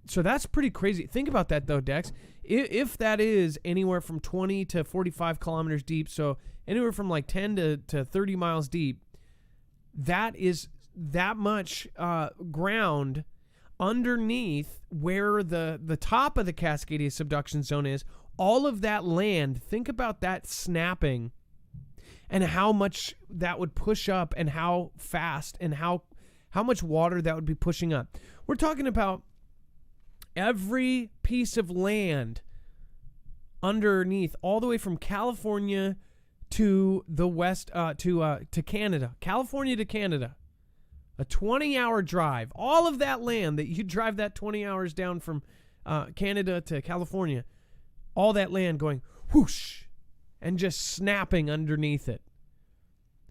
[SPEAKER 1] So that's pretty crazy. Think about that, though, Dex. If that is anywhere from 20 to 45 kilometers deep, so anywhere from like 10 to 30 miles deep, that is that much ground underneath where the top of the Cascadia subduction zone is. All of that land, think about that snapping and how much that would push up and how fast and how much water that would be pushing up. We're talking about every piece of land underneath, all the way from California to the west, to Canada. California to Canada. A 20-hour drive. All of that land that you drive that 20 hours down from Canada to California, all that land going whoosh and just snapping underneath it.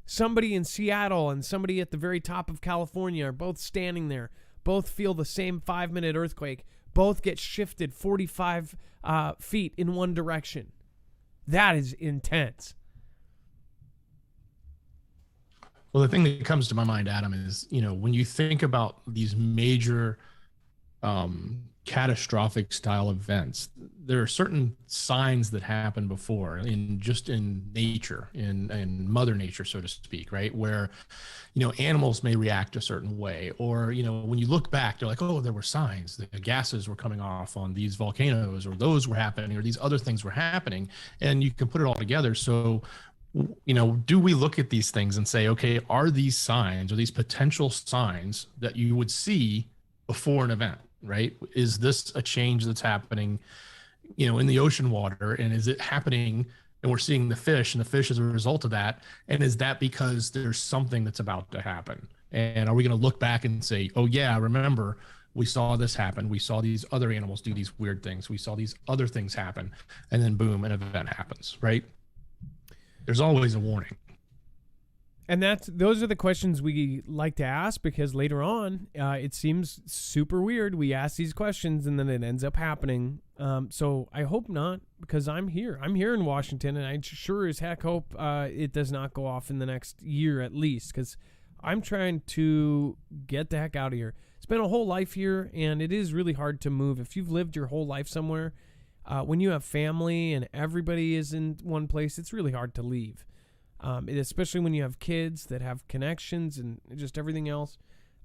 [SPEAKER 1] Somebody in Seattle and somebody at the very top of California are both standing there. Both feel the same 5-minute earthquake. Both get shifted 45 feet in one direction. That is intense.
[SPEAKER 2] Well, the thing that comes to my mind, Adam, is, when you think about these major catastrophic style events, there are certain signs that happen before in nature, in Mother Nature, so to speak, right? Where, animals may react a certain way, or, when you look back, they're like, oh, there were signs, the gases were coming off on these volcanoes, or those were happening, or these other things were happening, and you can put it all together. So, do we look at these things and say, okay, are these signs or these potential signs that you would see before an event, right? Is this a change that's happening, in the ocean water? And is it happening and we're seeing the fish, and the fish is a result of that? And is that because there's something that's about to happen? And are we going to look back and say, oh yeah, remember, we saw this happen. We saw these other animals do these weird things. We saw these other things happen. And then boom, an event happens, right? There's always a warning.
[SPEAKER 1] And those are the questions we like to ask, because later on, it seems super weird. We ask these questions and then it ends up happening. So I hope not, because I'm here. I'm here in Washington, and I sure as heck hope it does not go off in the next year at least, because I'm trying to get the heck out of here. Spent a whole life here, and it is really hard to move. If you've lived your whole life somewhere, when you have family and everybody is in one place, it's really hard to leave. Especially when you have kids that have connections and just everything else.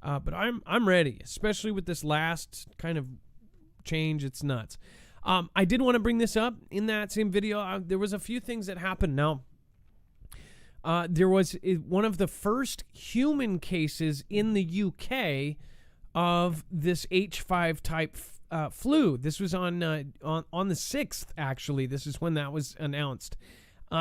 [SPEAKER 1] But I'm ready, especially with this last kind of change. It's nuts. I did want to bring this up in that same video. There was a few things that happened. Now, there was one of the first human cases in the UK of this H5 type flu. This was on the 6th, actually. This is when that was announced.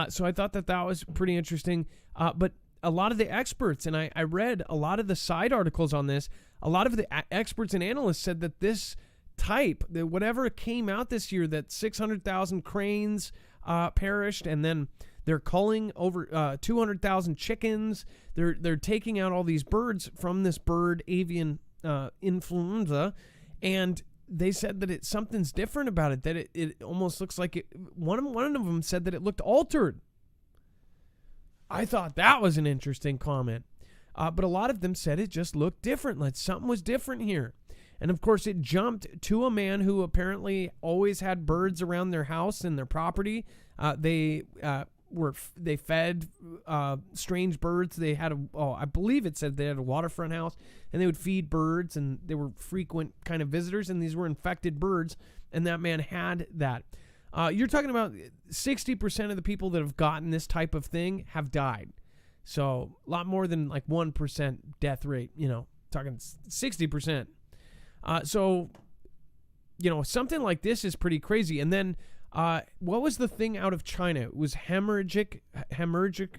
[SPEAKER 1] So I thought that was pretty interesting. But a lot of the experts, and I read a lot of the side articles on this, a lot of the experts and analysts said that this type, that whatever came out this year, that 600,000 cranes perished, and then they're culling over 200,000 chickens. They're taking out all these birds from this bird avian influenza, and they said that something's different about it, that it almost looks like it. One of them said that it looked altered. I thought that was an interesting comment. But a lot of them said it just looked different, like something was different here. And of course, it jumped to a man who apparently always had birds around their house and their property. They fed strange birds. They had I believe it said they had a waterfront house, and they would feed birds, and they were frequent kind of visitors, and these were infected birds, and that man had that. You're talking about 60% of the people that have gotten this type of thing have died. So a lot more than like 1% death rate, talking 60%. So, something like this is pretty crazy. And then, what was the thing out of China? It was hemorrhagic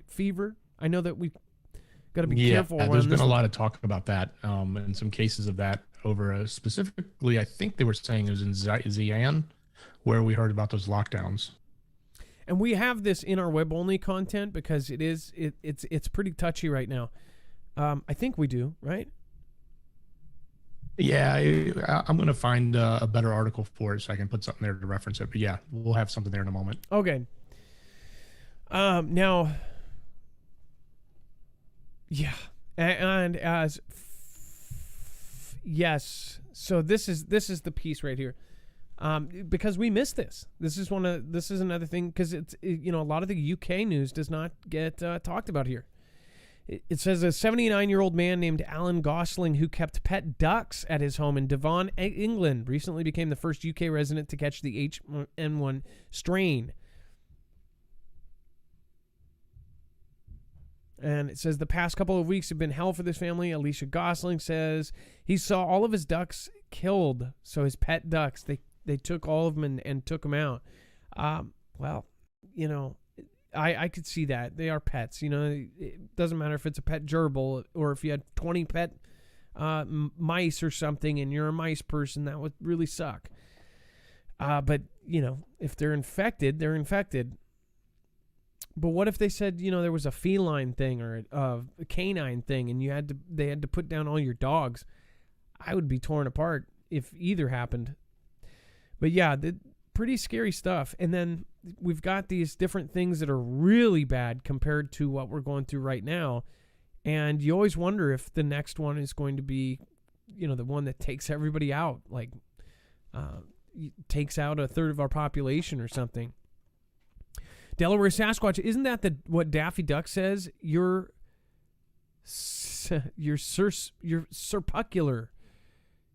[SPEAKER 1] fever. I know that we got to be careful.
[SPEAKER 2] Yeah, there's been a lot of talk about that, and some cases of that over specifically, I think they were saying it was in Xi'an, where we heard about those lockdowns.
[SPEAKER 1] And we have this in our web only content because it's pretty touchy right now. I think we do, right?
[SPEAKER 2] Yeah, I'm going to find a better article for it so I can put something there to reference it. But yeah, we'll have something there in a moment.
[SPEAKER 1] Okay. Now, yeah, and as yes, so this is the piece right here, because we missed this. This is another thing because a lot of the UK news does not get talked about here. It says a 79-year-old man named Alan Gosling, who kept pet ducks at his home in Devon, England, recently became the first UK resident to catch the H1N1 strain. And it says the past couple of weeks have been hell for this family. Alicia Gosling says he saw all of his ducks killed. So his pet ducks, they took all of them and took them out. Well, I could see that. They are pets. It doesn't matter if it's a pet gerbil or if you had 20 pet mice or something and you're a mice person, that would really suck. But, if they're infected, they're infected. But what if they said, there was a feline thing or a canine thing and they had to put down all your dogs? I would be torn apart if either happened. But yeah, pretty scary stuff. And then we've got these different things that are really bad compared to what we're going through right now. And you always wonder if the next one is going to be, the one that takes everybody out, like takes out a third of our population or something. Delaware Sasquatch, isn't that what Daffy Duck says? You're serpucular.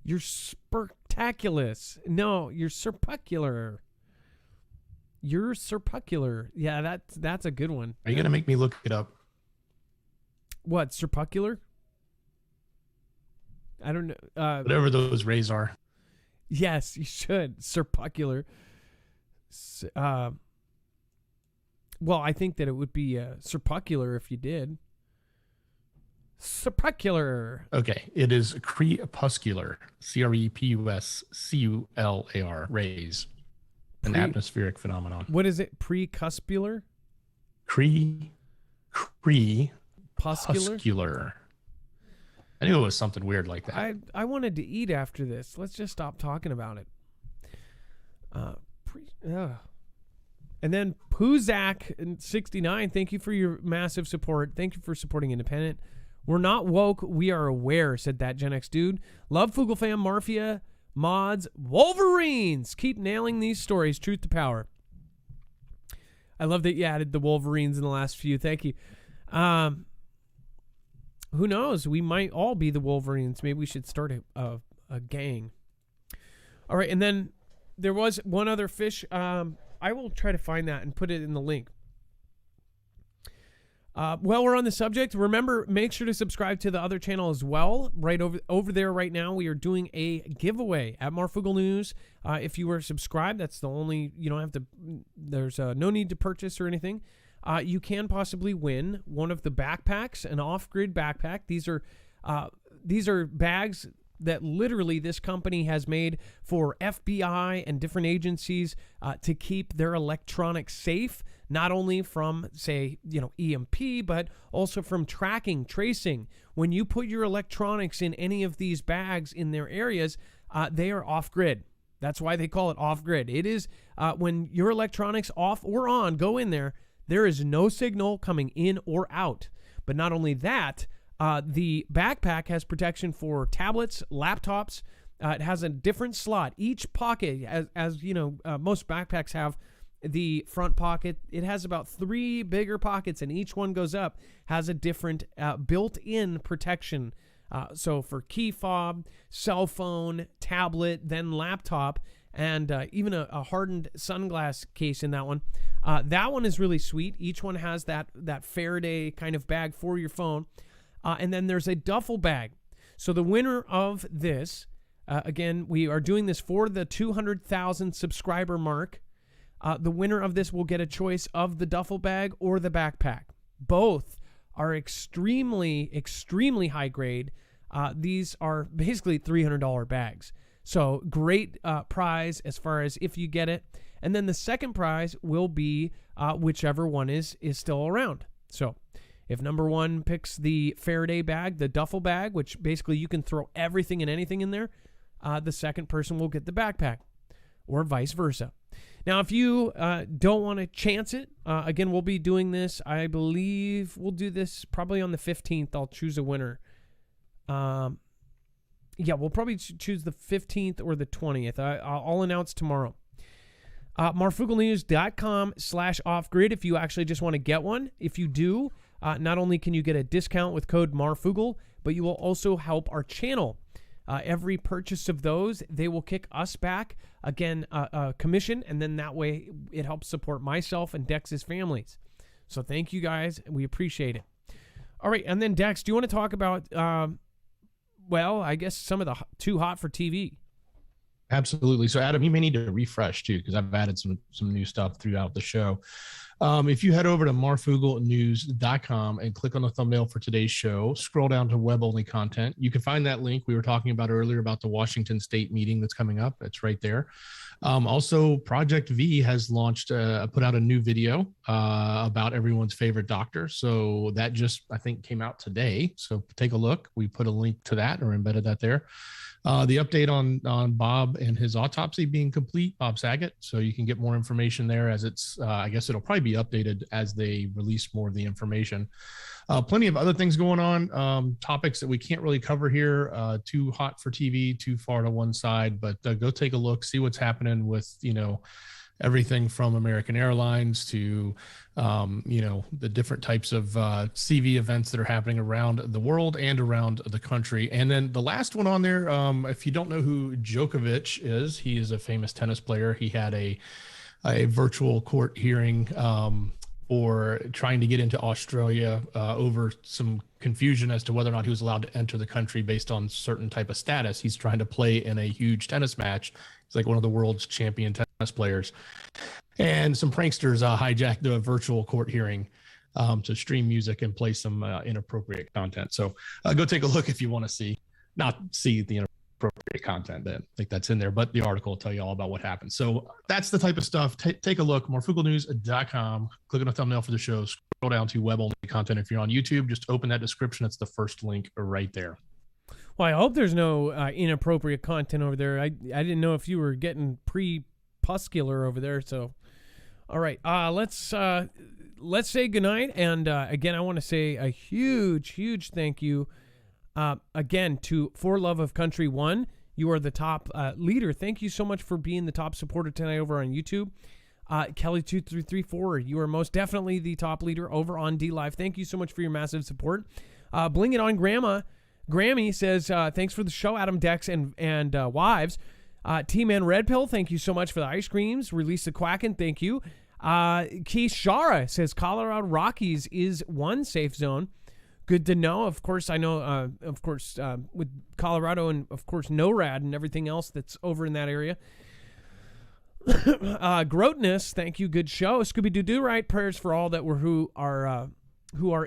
[SPEAKER 1] You're spectaculous. No, you're serpucular. You're serpucular. Yeah, that's a good one.
[SPEAKER 2] Are you gonna make me look it up?
[SPEAKER 1] What, serpucular? I don't know.
[SPEAKER 2] Whatever those rays are.
[SPEAKER 1] Yes, you should. Serpucular. Well, I think that it would be serpucular if you did. Serpucular.
[SPEAKER 2] Okay, it is crepuscular. CREPUSCULAR rays. An atmospheric phenomenon.
[SPEAKER 1] What is it? Precuspular?
[SPEAKER 2] Crepuscular. I knew it was something weird like that.
[SPEAKER 1] I wanted to eat after this. Let's just stop talking about it. And then Puzak in 69, thank you for your massive support. Thank you for supporting Independent. We're not woke, we are aware, said that Gen X dude. Love Foogle fam, Marfia, mods, Wolverines. Keep nailing these stories, truth to power. I love that you added the Wolverines in the last few. Thank you. Who knows? We might all be the Wolverines. Maybe we should start a gang. All right, and then there was one other fish. I will try to find that and put it in the link. While we're on the subject, remember, make sure to subscribe to the other channel as well. Right over there right now, we are doing a giveaway at Marfoogle News. If you were subscribed, that's the only, you don't have to, there's no need to purchase or anything. You can possibly win one of the backpacks, an off-grid backpack. These are bags that literally this company has made for FBI and different agencies to keep their electronics safe, not only from, say, EMP, but also from tracking, tracing. When you put your electronics in any of these bags in their areas, they are off-grid. That's why they call it off-grid. It is when your electronics off or on go in there, there is no signal coming in or out. But not only that, the backpack has protection for tablets, laptops. It has a different slot. Each pocket, as you know, most backpacks have the front pocket. It has about 3 bigger pockets, and each one goes up, has a different built-in protection. So for key fob, cell phone, tablet, then laptop, and even a hardened sunglass case in that one. That one is really sweet. Each one has that Faraday kind of bag for your phone. And then there's a duffel bag. So the winner of this, again, we are doing this for the 200,000 subscriber mark. The winner of this will get a choice of the duffel bag or the backpack. Both are extremely, extremely high grade. These are basically $300 bags. So great prize as far as if you get it. And then the second prize will be whichever one is still around. So if number one picks the Faraday bag, the duffel bag, which basically you can throw everything and anything in there, the second person will get the backpack, or vice versa. Now, if you don't want to chance it, again, we'll be doing this. I believe we'll do this probably on the 15th. I'll choose a winner. Yeah, we'll probably choose the 15th or the 20th. I'll announce tomorrow. MarfoogleNews.com/offgrid if you actually just want to get one. If you do, not only can you get a discount with code Marfoogle, but you will also help our channel. Every purchase of those, they will kick us back, again, a commission, and then that way it helps support myself and Dex's families. So thank you guys. We appreciate it. All right, and then Dex, do you want to talk about, well, I guess some of the too hot for TV?
[SPEAKER 2] Absolutely. So Adam, you may need to refresh too, because I've added some new stuff throughout the show. If you head over to marfooglenews.com and click on the thumbnail for today's show, scroll down to web-only content. You can find that link we were talking about earlier about the Washington State meeting that's coming up. It's right there. Also, Project V has launched, put out a new video about everyone's favorite doctor. So that just, I think, came out today. So take a look. We put a link to that or embedded that there. The update on Bob and his autopsy being complete, Bob Saget. So you can get more information there as it's, I guess it'll probably be updated as they release more of the information. Plenty of other things going on, topics that we can't really cover here. Too hot for TV, too far to one side, but go take a look, see what's happening with, everything from American Airlines to, the different types of CV events that are happening around the world and around the country. And then the last one on there, if you don't know who Djokovic is, he is a famous tennis player. He had a virtual court hearing for trying to get into Australia over some confusion as to whether or not he was allowed to enter the country based on certain type of status. He's trying to play in a huge tennis match. He's like one of the world's champion tennis players. And some pranksters hijacked the virtual court hearing to stream music and play some inappropriate content. So go take a look if you want to not see the inappropriate content. I think that's in there, but the article will tell you all about what happened. So that's the type of stuff. Take a look, marfooglenews.com, click on the thumbnail for the show, scroll down to web-only content. If you're on YouTube, just open that description. It's the first link right there.
[SPEAKER 1] Well, I hope there's no inappropriate content over there. I didn't know if you were getting pre-puscular over there. So, all right, let's say goodnight. And again, I want to say a huge thank you again to For Love of Country 1. You are the top leader. Thank you so much for being the top supporter tonight over on YouTube. Kelly2334, you are most definitely the top leader over on D Live. Thank you so much for your massive support. Bling It On Grandma. Grammy says, thanks for the show, Adam, Dex, and wives. T-Man Red Pill, thank you so much for the ice creams. Release the Quacken, thank you. Keith Shara says, Rockies is one safe zone. Good to know. Of course, I know, with Colorado and, of course, NORAD and everything else that's over in that area. Grotness, thank you. Good show. Scooby-Doo right. Prayers for all that were who are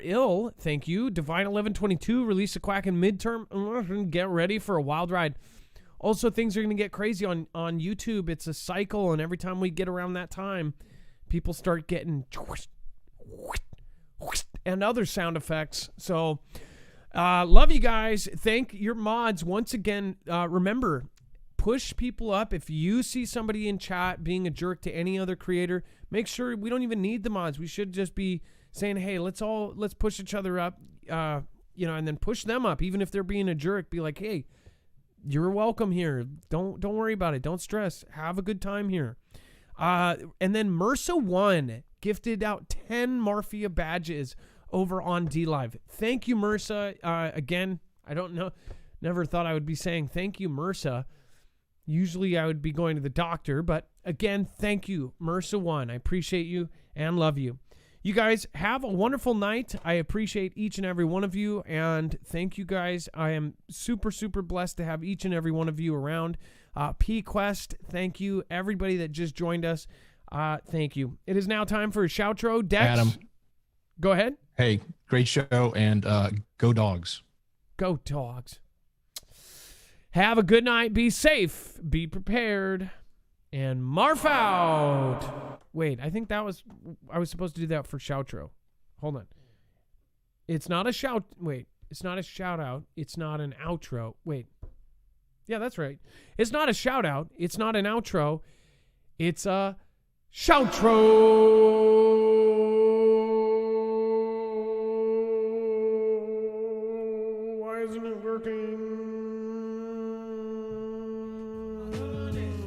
[SPEAKER 1] ill. Thank you. Divine 1122, release a Quacken midterm. Get ready for a wild ride. Also, things are going to get crazy on YouTube. It's a cycle, and every time we get around that time, people start getting and other sound effects. So, love you guys. Thank your mods. Once again, remember, push people up. If you see somebody in chat being a jerk to any other creator, make sure we don't even need the mods. We should just be saying, hey, let's push each other up, and then push them up. Even if they're being a jerk, be like, hey, you're welcome here. Don't worry about it. Don't stress. Have a good time here. And then MRSA1 gifted out 10 Marfia badges over on D Live. Thank you, MRSA. Again, I don't know. Never thought I would be saying thank you, MRSA. Usually I would be going to the doctor, but again, thank you, MRSA1. I appreciate you and love you. You guys have a wonderful night. I appreciate each and every one of you, and thank you guys. I am super blessed to have each and every one of you around. P-Quest, thank you. Everybody that just joined us, thank you. It is now time for a shoutro. Dex,
[SPEAKER 2] Adam,
[SPEAKER 1] go ahead.
[SPEAKER 2] Hey, great show, and go dogs.
[SPEAKER 1] Go dogs. Have a good night. Be safe. Be prepared. And Marf out. Wait, I think I was supposed to do that for shoutro. Hold on. It's not a shout. Wait, it's not a shout out. It's not an outro. Wait. Yeah, that's right. It's not a shout out. It's not an outro. It's a shoutro. Why isn't it working?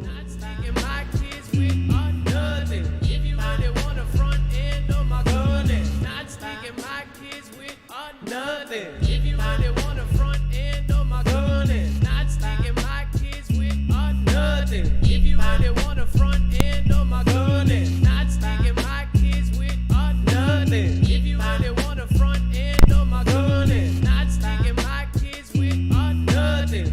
[SPEAKER 4] Not sticking my kids with nothing. If you really want to front end on my gun, not sticking my kids with nothing. If you really want to front end on my gun, not sticking my kids with nothing. If you really want to front end on my gun, not sticking my kids with nothing. If you really want to front end on my gun, not sticking my kids with nothing.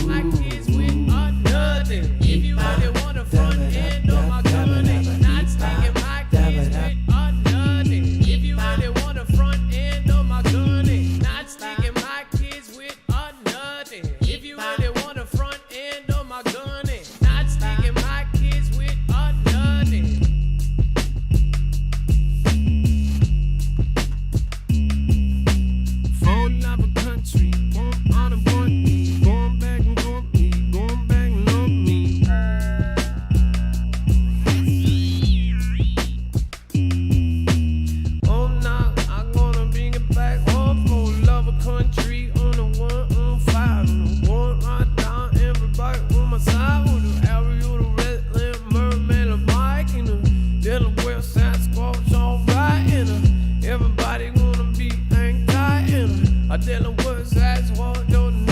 [SPEAKER 4] My kids with nothing. If you really want to front end on my gun, not sticking my kids with nothing. If you really want to front end on my gun, not sticking my kids with nothing. If you really want to front end on my gun, not sticking my kids with nothing.
[SPEAKER 5] Falling out of country, born on a point me, going back and going me, going back and on me. Oh nah, I'm gonna bring it back home for love a country on the 115, on the one right down, everybody on my side with the Avian, the Redland, Merman, the Mike, and the Delaware Sasquatch, alright, and everybody gonna be anxiety, and I tell them what's that's what don't know.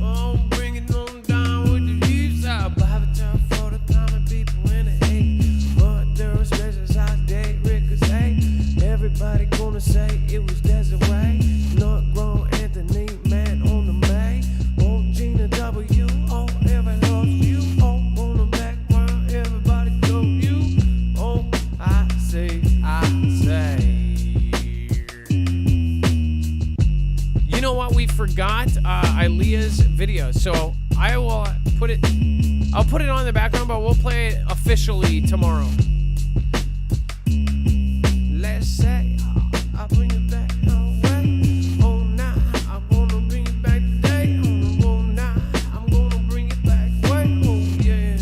[SPEAKER 5] I'm bringing them down with the east side. By the time for the common people in the hate, but there are specials out there, Ricochet. Everybody gonna say it was Desiree, not grown Anthony, man on the May. Oh, Gina W, oh, everybody loves you. Oh, on the background, everybody know you. Oh, I say.
[SPEAKER 1] You know what? We forgot Aaliyah's video, so I will put it. I'll put it on the background, but we'll play it officially tomorrow.
[SPEAKER 5] Let's say I'll bring it back away. Oh, nah, I'm gonna bring it back today. Oh, nah, I'm gonna bring it back way. Oh, yeah.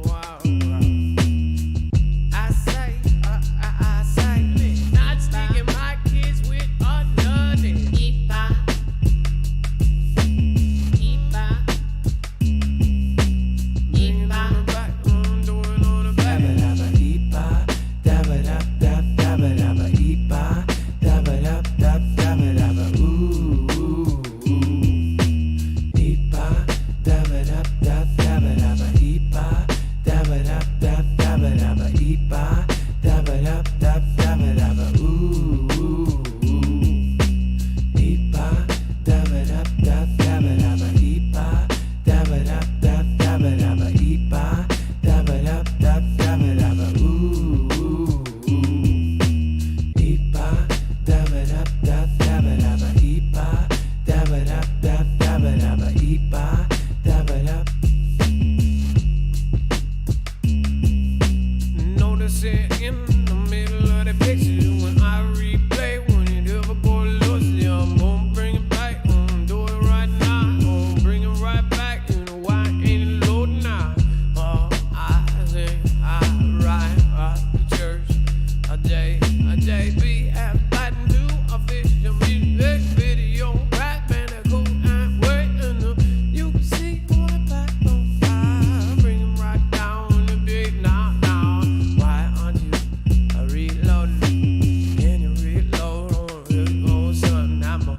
[SPEAKER 5] Wow. I say,
[SPEAKER 4] Not sticking my kids with nothing.
[SPEAKER 5] bring it on the back, I'm doing on the back. Notice it in the middle of the picture when I replay. When it ever go lost, yeah, I'm gonna bring it back. Do it right now. Bring it right back. You know why ain't it loading now? I say I ride the church a day be half fighting to a fish a music video right man that cool and wait and you can see what I pack on fire. Bring it right down the beat now. Why aren't you reloading? Can you reload on something? I'm a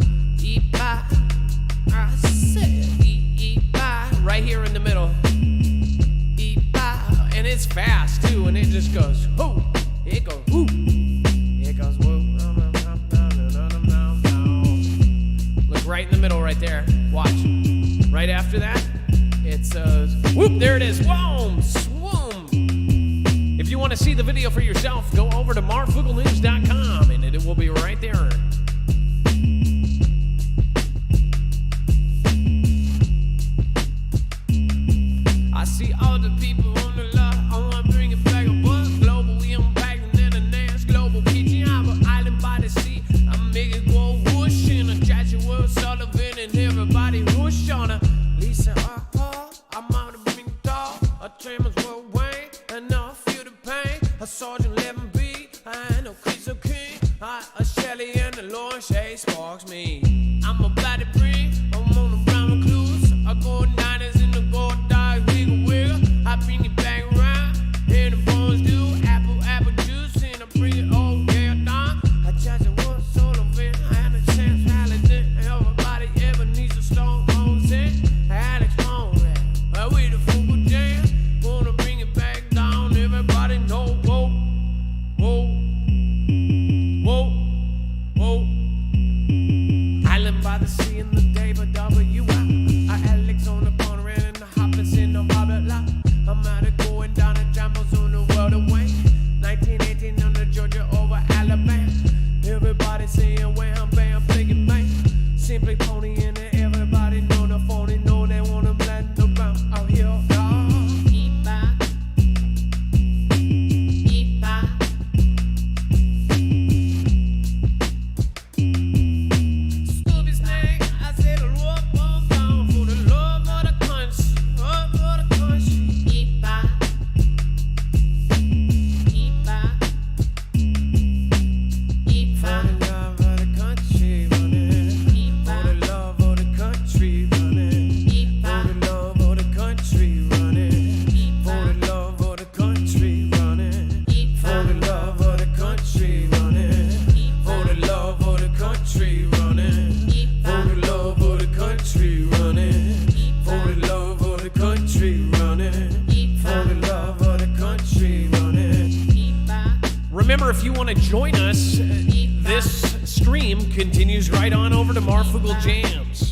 [SPEAKER 5] eat by. I said eat by.
[SPEAKER 1] Right here in the middle, and it's fast too, and it just goes whoo. It goes whoo. It goes whoo. Look right in the middle, right there. Watch. Right after that, it says whoop. There it is. Swoom, swoom. If you want to see the video for yourself, go over to marfooglenews.com, and it will be
[SPEAKER 5] away, and now I feel the pain. A Sergeant 11B, I ain't no Crystal King. A Shelly and the Lord Shay sparks me. I'm a body breed, I'm on the brown recluse. I go 90s in the gold dogs, wiggle wiggle. I bring it back around, and the bones do. Apple juice, and I bring it all yeah down. I judge it once solo bit, I had a chance, validate. Everybody ever needs a stone bones in. Alex Moore, we the football jam. Wanna bring it back down, everybody know, whoa, whoa, whoa, whoa. Island by the sea in the day, but W.I. Alex on the corner and the hoppers in the blah blah blah. I'm out of going down the jambos on the world away. 1918 under Georgia over Alabama. Everybody saying wham bam, bling bang. Simply pony in there, everybody know the phony, know they wanna blend the ground out here, y'all. Scooby's name, I said the road won't down for the love of the country, love of the country. For the love of the country running, for the love of the country running, for the love of the country running, for the love of the country running, for the love of the country running, for the love of the country running, for the love of the country running, for the love of the country running, for the love of the country running.
[SPEAKER 1] Remember, if you want to join us, this stream continues right on over to Marfoogle Jams.